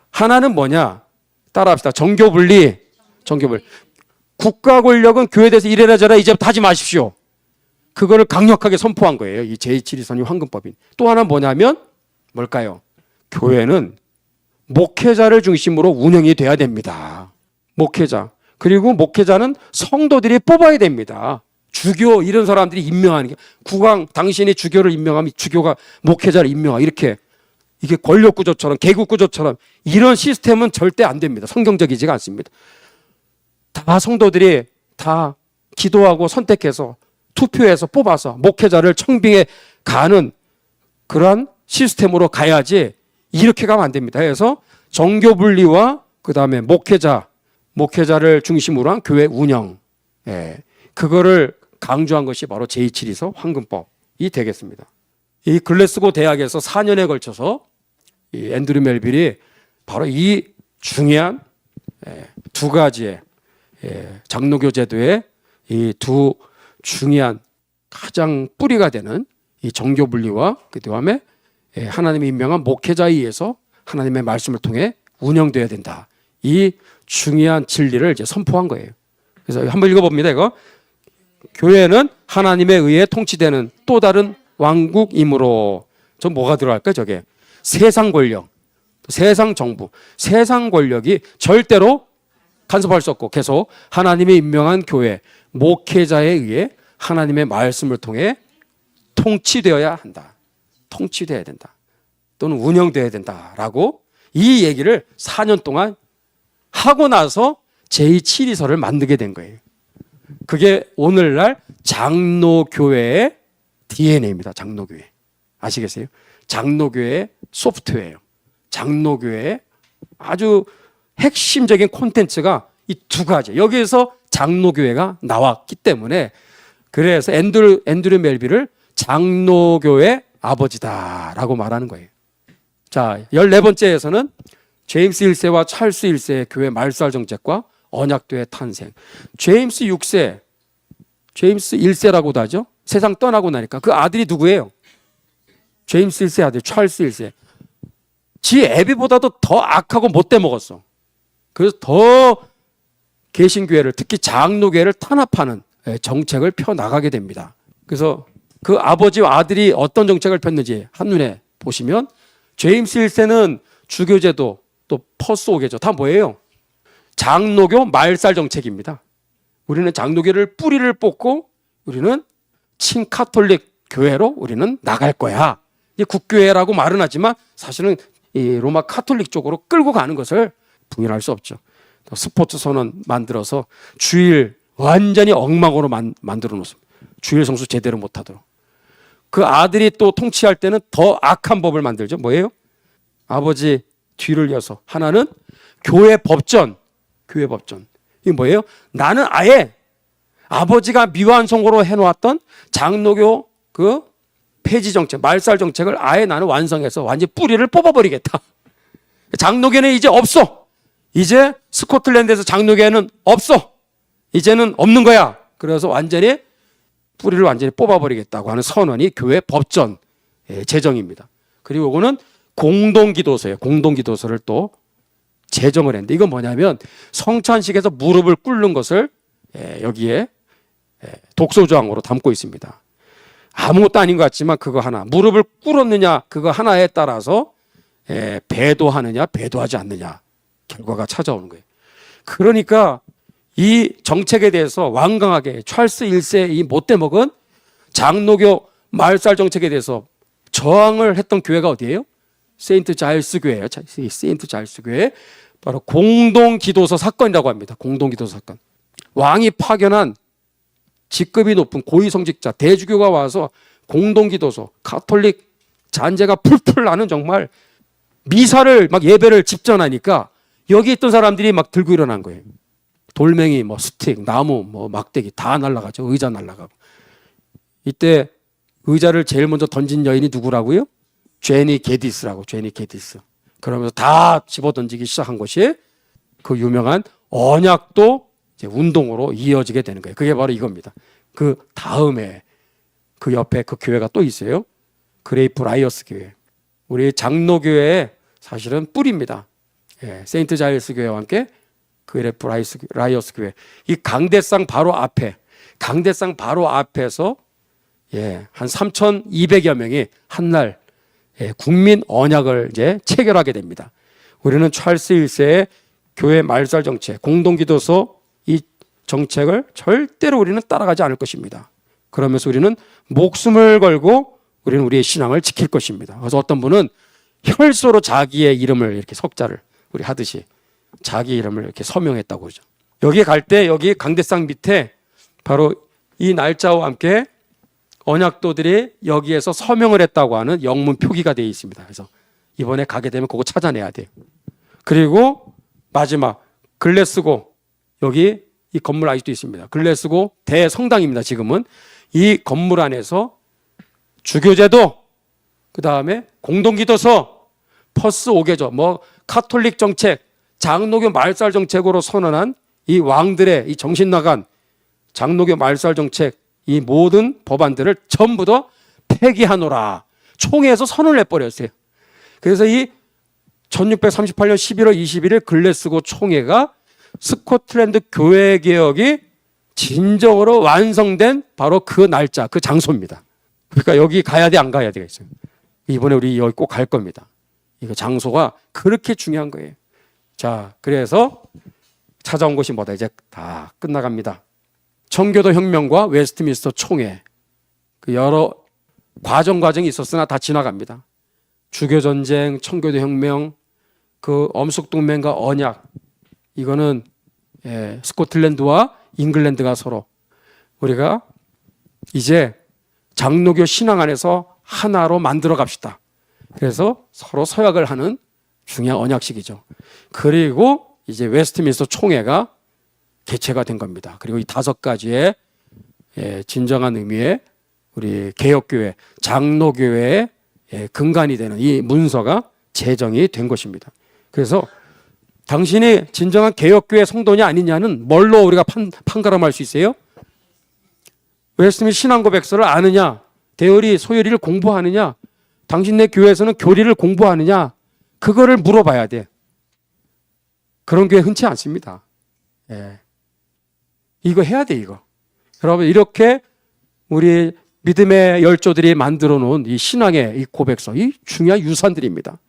하나는 뭐냐? 따라합시다. 정교분리. 국가 권력은 교회에 대해서 이래라 저래라 이제부터 하지 마십시오. 그거를 강력하게 선포한 거예요. 이 제7위선이 황금법인. 또 하나는 뭐냐면 뭘까요? 교회는 목회자를 중심으로 운영이 돼야 됩니다. 목회자. 그리고 목회자는 성도들이 뽑아야 됩니다. 주교 이런 사람들이 임명하는 게, 국왕 당신이 주교를 임명하면 주교가 목회자를 임명하고, 이게 권력구조처럼 계급구조처럼 이런 시스템은 절대 안 됩니다. 성경적이지가 않습니다. 다 성도들이 다 기도하고 선택해서 투표해서 뽑아서 목회자를 청빙해 가는 그러한 시스템으로 가야지, 이렇게 가면 안 됩니다. 그래서 정교분리와 그 다음에 목회자를 중심으로 한 교회 운영, 그거를 강조한 것이 바로 제7위서 황금법이 되겠습니다. 이 글래스고 대학에서 4년에 걸쳐서 이 앤드류 멜빌이 바로 이 중요한 두 가지의 장로교 제도의 이 두 중요한 가장 뿌리가 되는 이 정교 분리와 그 다음에 하나님이 임명한 목회자에 의해서 하나님의 말씀을 통해 운영되어야 된다. 이 중요한 진리를 이제 선포한 거예요. 그래서 한번 읽어봅니다. 이거 교회는 하나님에 의해 통치되는 또 다른 왕국이므로, 저 뭐가 들어갈까요? 저게 세상 권력, 세상 정부, 세상 권력이 절대로 간섭할 수 없고 계속 하나님이 임명한 교회 목회자에 의해 하나님의 말씀을 통해 통치되어야 한다. 통치되어야 된다. 또는 운영되어야 된다라고 이 얘기를 4년 동안 하고 나서 제7위서를 만들게 된 거예요. 그게 오늘날 장로교회의 DNA입니다. 장로교회. 아시겠어요? 장로교회의 소프트웨어예요. 장로교회의 아주 핵심적인 콘텐츠가 이 두 가지. 여기에서 장로교회가 나왔기 때문에, 그래서 앤드류 멜빌을 장로교회 아버지다라고 말하는 거예요. 자, 14번째에서는 제임스 1세와 찰스 1세의 교회 말살 정책과 언약교회 탄생. 제임스 6세, 제임스 1세라고도 하죠. 세상 떠나고 나니까 그 아들이 누구예요? 제임스 1세 아들 찰스 1세. 지 애비보다도 더 악하고 못돼 먹었어. 그래서 더 개신교회를, 특히 장로교회를 탄압하는 정책을 펴나가게 됩니다. 그래서 그 아버지와 아들이 어떤 정책을 폈는지 한눈에 보시면, 제임스 1세는 주교제도, 또 퍼스 5개조 다 뭐예요? 장로교 말살 정책입니다. 우리는 장로교를 뿌리를 뽑고 우리는 친카톨릭 교회로 우리는 나갈 거야. 이제 국교회라고 말은 하지만 사실은 이 로마 카톨릭 쪽으로 끌고 가는 것을 부인할 수 없죠. 스포츠 선언 만들어서 주일 완전히 엉망으로 만들어 놓습니다. 주일 성수 제대로 못하도록. 그 아들이 또 통치할 때는 더 악한 법을 만들죠. 뭐예요? 아버지 뒤를 이어서 하나는 교회 법전. 교회 법전. 이게 뭐예요? 나는 아예 아버지가 미완성으로 해놓았던 장로교 그 폐지 정책, 말살 정책을 아예 나는 완성해서 완전히 뿌리를 뽑아버리겠다. 장로교는 이제 없어. 이제 스코틀랜드에서 장로교회는 없어. 이제는 없는 거야. 그래서 완전히 뿌리를 완전히 뽑아버리겠다고 하는 선언이 교회 법전 제정입니다. 그리고 이거는 공동기도서예요. 공동기도서를 또 제정을 했는데, 이건 뭐냐면 성찬식에서 무릎을 꿇는 것을 여기에 독소조항으로 담고 있습니다. 아무것도 아닌 것 같지만 그거 하나, 무릎을 꿇었느냐 그거 하나에 따라서 배도하느냐 배도하지 않느냐 결과가 찾아오는 거예요. 그러니까 이 정책에 대해서 완강하게 찰스 1세 이 못돼 먹은 장로교 말살 정책에 대해서 저항을 했던 교회가 어디예요? 세인트 자일스 교회예요. 세인트 자일스 교회. 바로 공동기도서 사건이라고 합니다. 공동기도서 사건. 왕이 파견한 직급이 높은 고위성직자 대주교가 와서 공동기도서, 가톨릭 잔재가 풀풀 나는 정말 미사를 막 예배를 집전하니까 여기 있던 사람들이 막 들고 일어난 거예요. 돌멩이, 뭐 스틱, 나무, 뭐 막대기 다 날아가죠. 의자 날아가고. 이때 의자를 제일 먼저 던진 여인이 누구라고요? 제니 게디스라고. 제니 게디스. 그러면서 다 집어 던지기 시작한 것이 그 유명한 언약도 이제 운동으로 이어지게 되는 거예요. 그게 바로 이겁니다. 그 다음에 그 옆에 그 교회가 또 있어요. 그레이프 라이어스 교회. 우리 장로교회의 사실은 뿌리입니다. 세인트 자일스 교회와 함께 그레이프 라이어스 교회. 이 강대상 바로 앞에, 강대상 바로 앞에서 한 3,200여 명이 한날 국민 언약을 이제 체결하게 됩니다. 우리는 찰스 1세의 교회 말살 정책, 공동기도서 이 정책을 절대로 우리는 따라가지 않을 것입니다. 그러면서 우리는 목숨을 걸고 우리는 우리의 신앙을 지킬 것입니다. 그래서 어떤 분은 혈서로 자기의 이름을 이렇게 석자를 우리 하듯이 자기 이름을 이렇게 서명했다고 그러죠. 여기 갈 때 여기 강대상 밑에 바로 이 날짜와 함께 언약도들이 여기에서 서명을 했다고 하는 영문 표기가 되어 있습니다. 그래서 이번에 가게 되면 그거 찾아내야 돼요. 그리고 마지막 글래스고, 여기 이 건물 아직도 있습니다. 글래스고 대성당입니다. 지금은 이 건물 안에서 주교제도, 그 다음에 공동기도서, 퍼스 5개조, 뭐 카톨릭 정책, 장로교 말살 정책으로 선언한 이 왕들의 이 정신 나간 장로교 말살 정책, 이 모든 법안들을 전부 다 폐기하노라. 총회에서 선언을 해버렸어요. 그래서 이 1638년 11월 21일 글래스고 총회가 스코틀랜드 교회 개혁이 진정으로 완성된 바로 그 날짜, 그 장소입니다. 그러니까 여기 가야 돼, 안 가야 되겠어요. 이번에 우리 여기 꼭 갈 겁니다. 이거 장소가 그렇게 중요한 거예요. 자, 그래서 찾아온 것이 뭐다? 이제 다 끝나갑니다. 청교도 혁명과 웨스트민스터 총회, 그 여러 과정이 있었으나 다 지나갑니다. 주교전쟁, 청교도 혁명, 그 엄숙동맹과 언약, 이거는 스코틀랜드와 잉글랜드가 서로 우리가 이제 장로교 신앙 안에서 하나로 만들어 갑시다. 그래서 서로 서약을 하는 중요한 언약식이죠. 그리고 이제 웨스트민스터 총회가 개최가 된 겁니다. 그리고 이 5가지의 진정한 의미의 우리 개혁교회, 장로교회의 근간이 되는 이 문서가 제정이 된 것입니다. 그래서 당신이 진정한 개혁교회 성도냐 아니냐는 뭘로 우리가 판가름할 수 있어요? 웨스트민스터 신앙고백서를 아느냐, 대열이 소열이를 공부하느냐, 당신네 교회에서는 교리를 공부하느냐? 그거를 물어봐야 돼. 그런 교회 흔치 않습니다. 예. 이거 해야 돼, 이거. 여러분, 이렇게 우리 믿음의 열조들이 만들어 놓은 이 신앙의 이 고백서, 이 중요한 유산들입니다.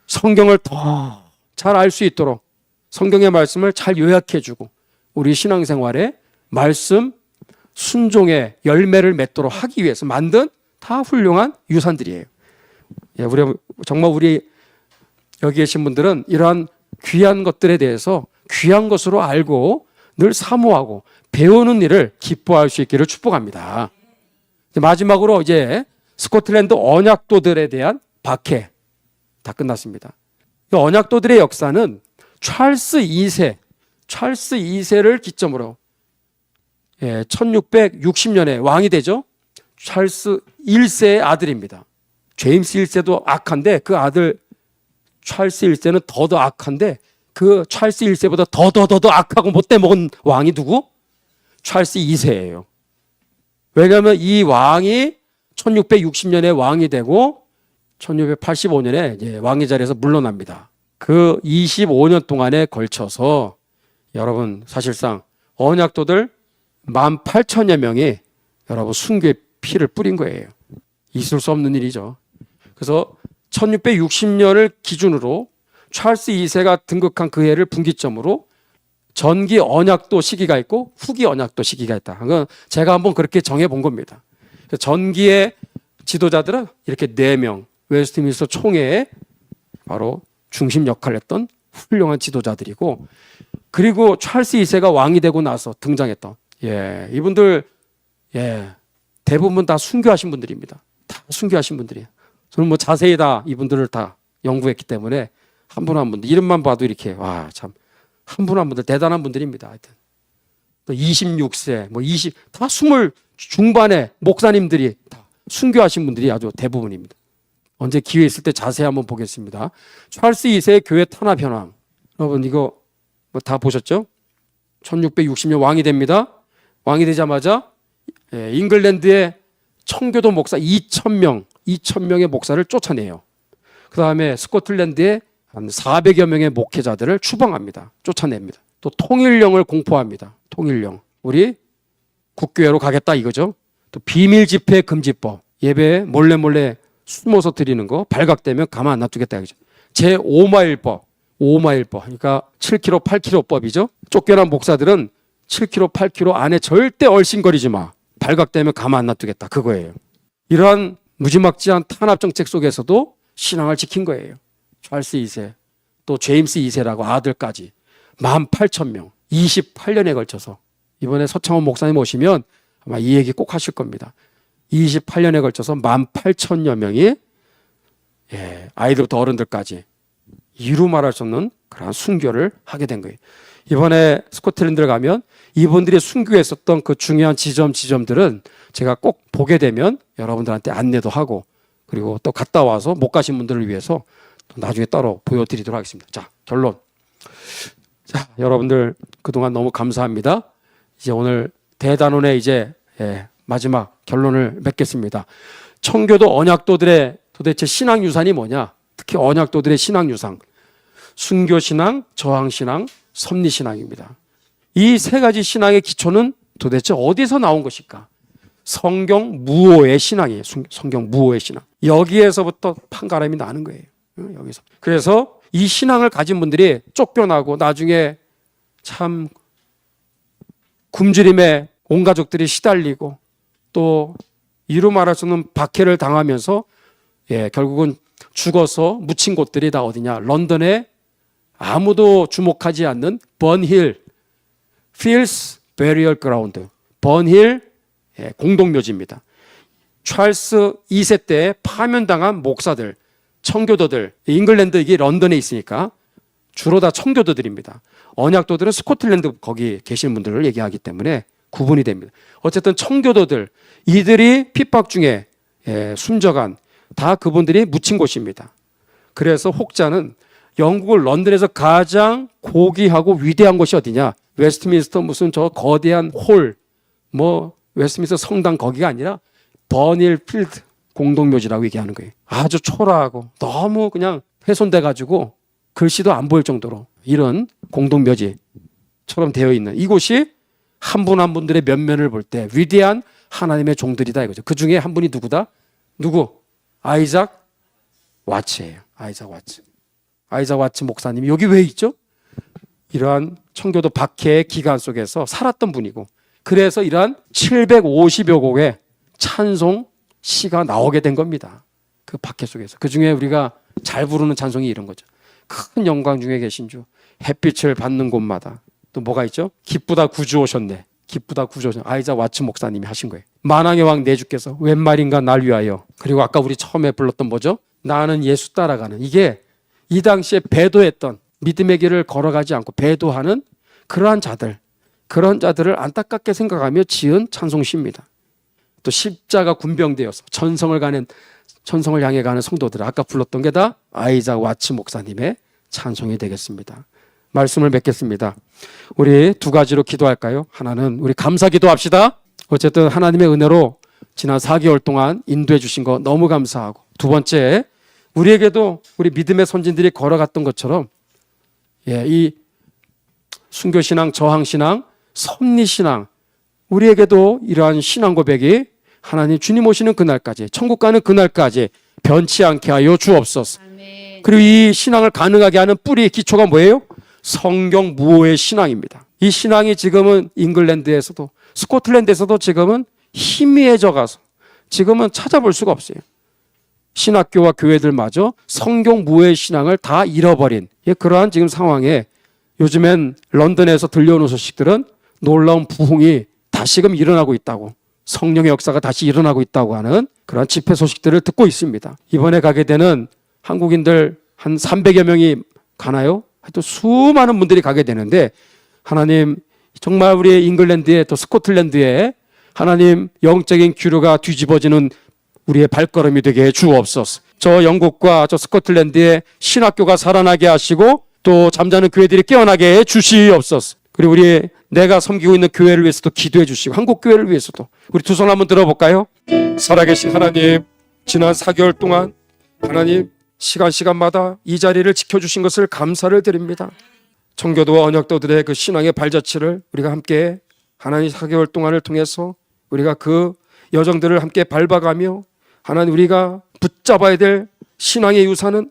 성경을 더 잘 알 수 있도록 성경의 말씀을 잘 요약해주고 우리 신앙생활에 말씀 순종의 열매를 맺도록 하기 위해서 만든 다 훌륭한 유산들이에요. 예, 정말 우리 여기 계신 분들은 이러한 귀한 것들에 대해서 귀한 것으로 알고 늘 사모하고 배우는 일을 기뻐할 수 있기를 축복합니다. 마지막으로 이제 스코틀랜드 언약도들에 대한 박해 다 끝났습니다. 이 언약도들의 역사는 찰스 2세를 기점으로 1660년에 왕이 되죠. 찰스 1세의 아들입니다. 제임스 1세도 악한데 그 아들 찰스 1세는 더 악한데 그 찰스 1세보다 더 악하고 못돼 먹은 왕이 누구? 찰스 2세예요. 왜냐하면 이 왕이 1660년에 왕이 되고 1685년에 이제 왕의 자리에서 물러납니다. 그 25년 동안에 걸쳐서 여러분 사실상 언약도들 18,000여 명이 여러분 순교의 피를 뿌린 거예요. 있을 수 없는 일이죠. 그래서 1660년을 기준으로 찰스 2세가 등극한 그 해를 분기점으로 전기 언약도 시기가 있고 후기 언약도 시기가 있다. 그건 제가 한번 그렇게 정해 본 겁니다. 전기의 지도자들은 이렇게 4명, 웨스트민스터 총회에 바로 중심 역할을 했던 훌륭한 지도자들이고, 그리고 찰스 2세가 왕이 되고 나서 등장했던 이분들 대부분 다 순교하신 분들입니다. 다 순교하신 분들이에요. 저는 뭐 자세히 다 이분들을 다 연구했기 때문에 한 분 한 분들 이름만 봐도 이렇게 와 참 한 분 한 분들 대단한 분들입니다. 하여튼 또 26세 다 20 중반의 목사님들이 다 순교하신 분들이 아주 대부분입니다. 언제 기회 있을 때 자세히 한번 보겠습니다. 찰스 2세의 교회 탄압 현황. 여러분 이거 뭐 다 보셨죠? 1660년 왕이 됩니다. 왕이 되자마자 잉글랜드의 청교도 목사 2,000명의 목사를 쫓아내요. 그 다음에 스코틀랜드의 한 400여 명의 목회자들을 추방합니다. 쫓아냅니다. 또 통일령을 공포합니다. 통일령. 우리 국교회로 가겠다 이거죠. 또 비밀 집회 금지법. 예배에 몰래 숨어서 드리는 거 발각되면 가만 안 놔두겠다 이거죠. 제5마일법. 5마일법. 그러니까 7km, 8km법이죠. 쫓겨난 목사들은 7km, 8km 안에 절대 얼씬거리지 마. 발각되면 가만 안 놔두겠다. 그거예요. 이러한 무지막지한 탄압 정책 속에서도 신앙을 지킨 거예요. 찰스 2세, 또 제임스 2세라고 아들까지 18,000명, 28년에 걸쳐서. 이번에 서창원 목사님 오시면 아마 이 얘기 꼭 하실 겁니다. 28년에 걸쳐서 18,000여 명이 아이들부터 어른들까지 이루 말할 수 없는 그런 순교를 하게 된 거예요. 이번에 스코틀랜드를 가면 이분들이 순교했었던 그 중요한 지점들은 제가 꼭 보게 되면 여러분들한테 안내도 하고, 그리고 또 갔다 와서 못 가신 분들을 위해서 또 나중에 따로 보여드리도록 하겠습니다. 자, 결론. 자, 여러분들 그동안 너무 감사합니다. 이제 오늘 대단원의 이제 마지막 결론을 맺겠습니다. 청교도 언약도들의 도대체 신앙 유산이 뭐냐? 특히 언약도들의 신앙 유산. 순교신앙, 저항신앙, 섭리신앙입니다. 이 세 가지 신앙의 기초는 도대체 어디서 나온 것일까? 성경 무오의 신앙이에요. 성경 무오의 신앙. 여기에서부터 판가름이 나는 거예요. 여기서. 그래서 이 신앙을 가진 분들이 쫓겨나고 나중에 참 굶주림에 온 가족들이 시달리고 또 이루 말할 수 없는 박해를 당하면서 결국은 죽어서 묻힌 곳들이 다 어디냐? 런던에 아무도 주목하지 않는 번힐 Fields Burial Ground, 번힐 공동묘지입니다. 찰스 2세 때 파면당한 목사들, 청교도들, 잉글랜드 이게 런던에 있으니까 주로 다 청교도들입니다. 언약도들은 스코틀랜드 거기 계신 분들을 얘기하기 때문에 구분이 됩니다. 어쨌든 청교도들, 이들이 핍박 중에 숨져간 다 그분들이 묻힌 곳입니다. 그래서 혹자는 영국을 런던에서 가장 고귀하고 위대한 곳이 어디냐? 웨스트민스터 무슨 저 거대한 홀, 웨스트민스터 성당 거기가 아니라 버닐 필드 공동묘지라고 얘기하는 거예요. 아주 초라하고 너무 그냥 훼손돼가지고 글씨도 안 보일 정도로 이런 공동묘지처럼 되어 있는 이곳이 한 분 한 분들의 면면을 볼 때 위대한 하나님의 종들이다 이거죠. 그 중에 한 분이 누구다? 누구? 아이작 와츠예요. 아이작 와츠. 아이작 와츠 목사님이 여기 왜 있죠? 이러한 청교도 박해의 기간 속에서 살았던 분이고, 그래서 이러한 750여 곡의 찬송 시가 나오게 된 겁니다. 그 박해 속에서. 그 중에 우리가 잘 부르는 찬송이 이런 거죠. 큰 영광 중에 계신 주, 햇빛을 받는 곳마다. 또 뭐가 있죠? 기쁘다 구주 오셨네. 기쁘다 구주 오셨네. 아이작 와츠 목사님이 하신 거예요. 만왕의 왕 내 주께서 웬 말인가 날 위하여. 그리고 아까 우리 처음에 불렀던 뭐죠? 나는 예수 따라가는. 이게 이 당시에 배도했던, 믿음의 길을 걸어가지 않고 배도하는 그러한 자들, 그런 자들을 안타깝게 생각하며 지은 찬송시입니다. 또 십자가 군병되어서 천성을 향해 가는 성도들, 아까 불렀던 게 다 아이작 와츠 목사님의 찬송이 되겠습니다. 말씀을 맺겠습니다. 우리 두 가지로 기도할까요? 하나는 우리 감사 기도합시다. 어쨌든 하나님의 은혜로 지난 4개월 동안 인도해 주신 거 너무 감사하고, 두 번째, 우리에게도 우리 믿음의 선진들이 걸어갔던 것처럼 이 순교신앙, 저항신앙, 섭리신앙, 우리에게도 이러한 신앙 고백이 하나님 주님 오시는 그날까지, 천국 가는 그날까지 변치 않게 하여 주옵소서. 아멘. 그리고 이 신앙을 가능하게 하는 뿌리, 기초가 뭐예요? 성경 무오의 신앙입니다. 이 신앙이 지금은 잉글랜드에서도 스코틀랜드에서도 지금은 희미해져 가서 지금은 찾아볼 수가 없어요. 신학교와 교회들마저 성경 무오의 신앙을 다 잃어버린 그러한 지금 상황에, 요즘엔 런던에서 들려오는 소식들은 놀라운 부흥이 다시금 일어나고 있다고, 성령의 역사가 다시 일어나고 있다고 하는 그런 집회 소식들을 듣고 있습니다. 이번에 가게 되는 한국인들 한 300여 명이 가나요? 하여튼 수많은 분들이 가게 되는데, 하나님 정말 우리 잉글랜드에 또 스코틀랜드에 하나님 영적인 기류가 뒤집어지는 우리의 발걸음이 되게 해 주옵소서. 저 영국과 저 스코틀랜드에 신학교가 살아나게 하시고 또 잠자는 교회들이 깨어나게 해 주시옵소서. 그리고 내가 섬기고 있는 교회를 위해서도 기도해 주시고, 한국 교회를 위해서도. 우리 두 손 한번 들어볼까요? 살아계신 하나님, 지난 4개월 동안 하나님 시간마다 이 자리를 지켜주신 것을 감사를 드립니다. 청교도와 언약도들의 그 신앙의 발자취를 우리가 함께 하나님 4개월 동안을 통해서 우리가 그 여정들을 함께 밟아가며, 하나님 우리가 붙잡아야 될 신앙의 유산은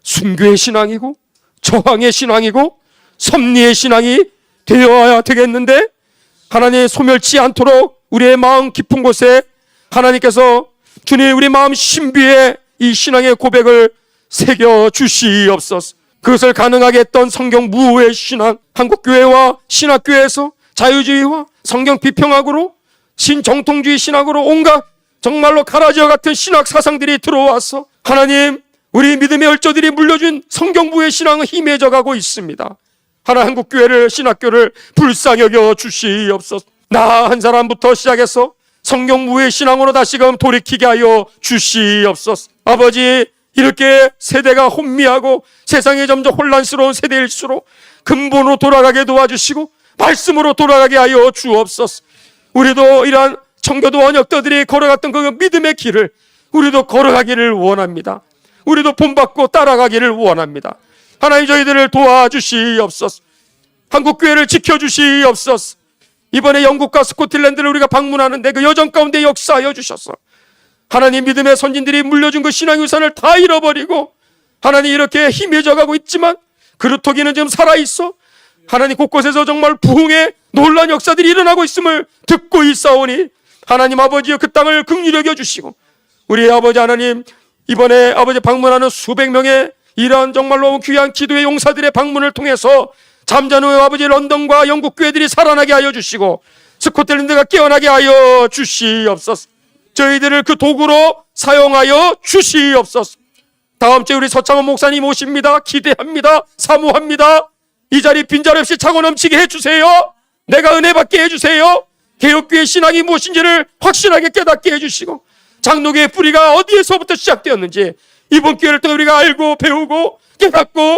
순교의 신앙이고 저항의 신앙이고 섭리의 신앙이 되어야 되겠는데, 하나님 소멸치 않도록 우리의 마음 깊은 곳에 하나님께서 주님 우리 마음 신비에 이 신앙의 고백을 새겨 주시옵소서. 그것을 가능하게 했던 성경 무오의 신앙, 한국교회와 신학교에서 자유주의와 성경 비평학으로 신정통주의 신학으로 온갖 정말로 가라지와 같은 신학 사상들이 들어와서 하나님 우리 믿음의 얼저들이 물려준 성경 무오의 신앙은 희미해져 가고 있습니다. 하나 한국교회를, 신학교를 불쌍히 여겨 주시옵소서. 나 한 사람부터 시작해서 성경 무오의 신앙으로 다시금 돌이키게 하여 주시옵소서. 아버지, 이렇게 세대가 혼미하고 세상이 점점 혼란스러운 세대일수록 근본으로 돌아가게 도와주시고 말씀으로 돌아가게 하여 주옵소서. 우리도 이러한 청교도 언약도들이 걸어갔던 그 믿음의 길을 우리도 걸어가기를 원합니다. 우리도 본받고 따라가기를 원합니다. 하나님 저희들을 도와주시옵소서. 한국교회를 지켜주시옵소서. 이번에 영국과 스코틀랜드를 우리가 방문하는데 그 여정 가운데 역사하여 주셔서 하나님 믿음의 선진들이 물려준 그 신앙 유산을 다 잃어버리고 하나님 이렇게 희미해져 가고 있지만 그루터기는 지금 살아있어 하나님 곳곳에서 정말 부흥의 놀라운 역사들이 일어나고 있음을 듣고 있사오니 하나님 아버지여 그 땅을 긍휼히 여겨주시고 우리 아버지 하나님 이번에 아버지 방문하는 수백 명의 이러한 정말로 귀한 기도의 용사들의 방문을 통해서 잠자는 아버지 런던과 영국 교회들이 살아나게 하여 주시고 스코틀랜드가 깨어나게 하여 주시옵소서. 저희들을 그 도구로 사용하여 주시옵소서. 다음 주에 우리 서창원 목사님 오십니다. 기대합니다. 사모합니다. 이 자리 빈자리 없이 차고 넘치게 해주세요. 내가 은혜 받게 해주세요. 개혁교회 신앙이 무엇인지를 확실하게 깨닫게 해주시고 장로교의 뿌리가 어디에서부터 시작되었는지 이번 기회를 통해 우리가 알고 배우고 깨닫고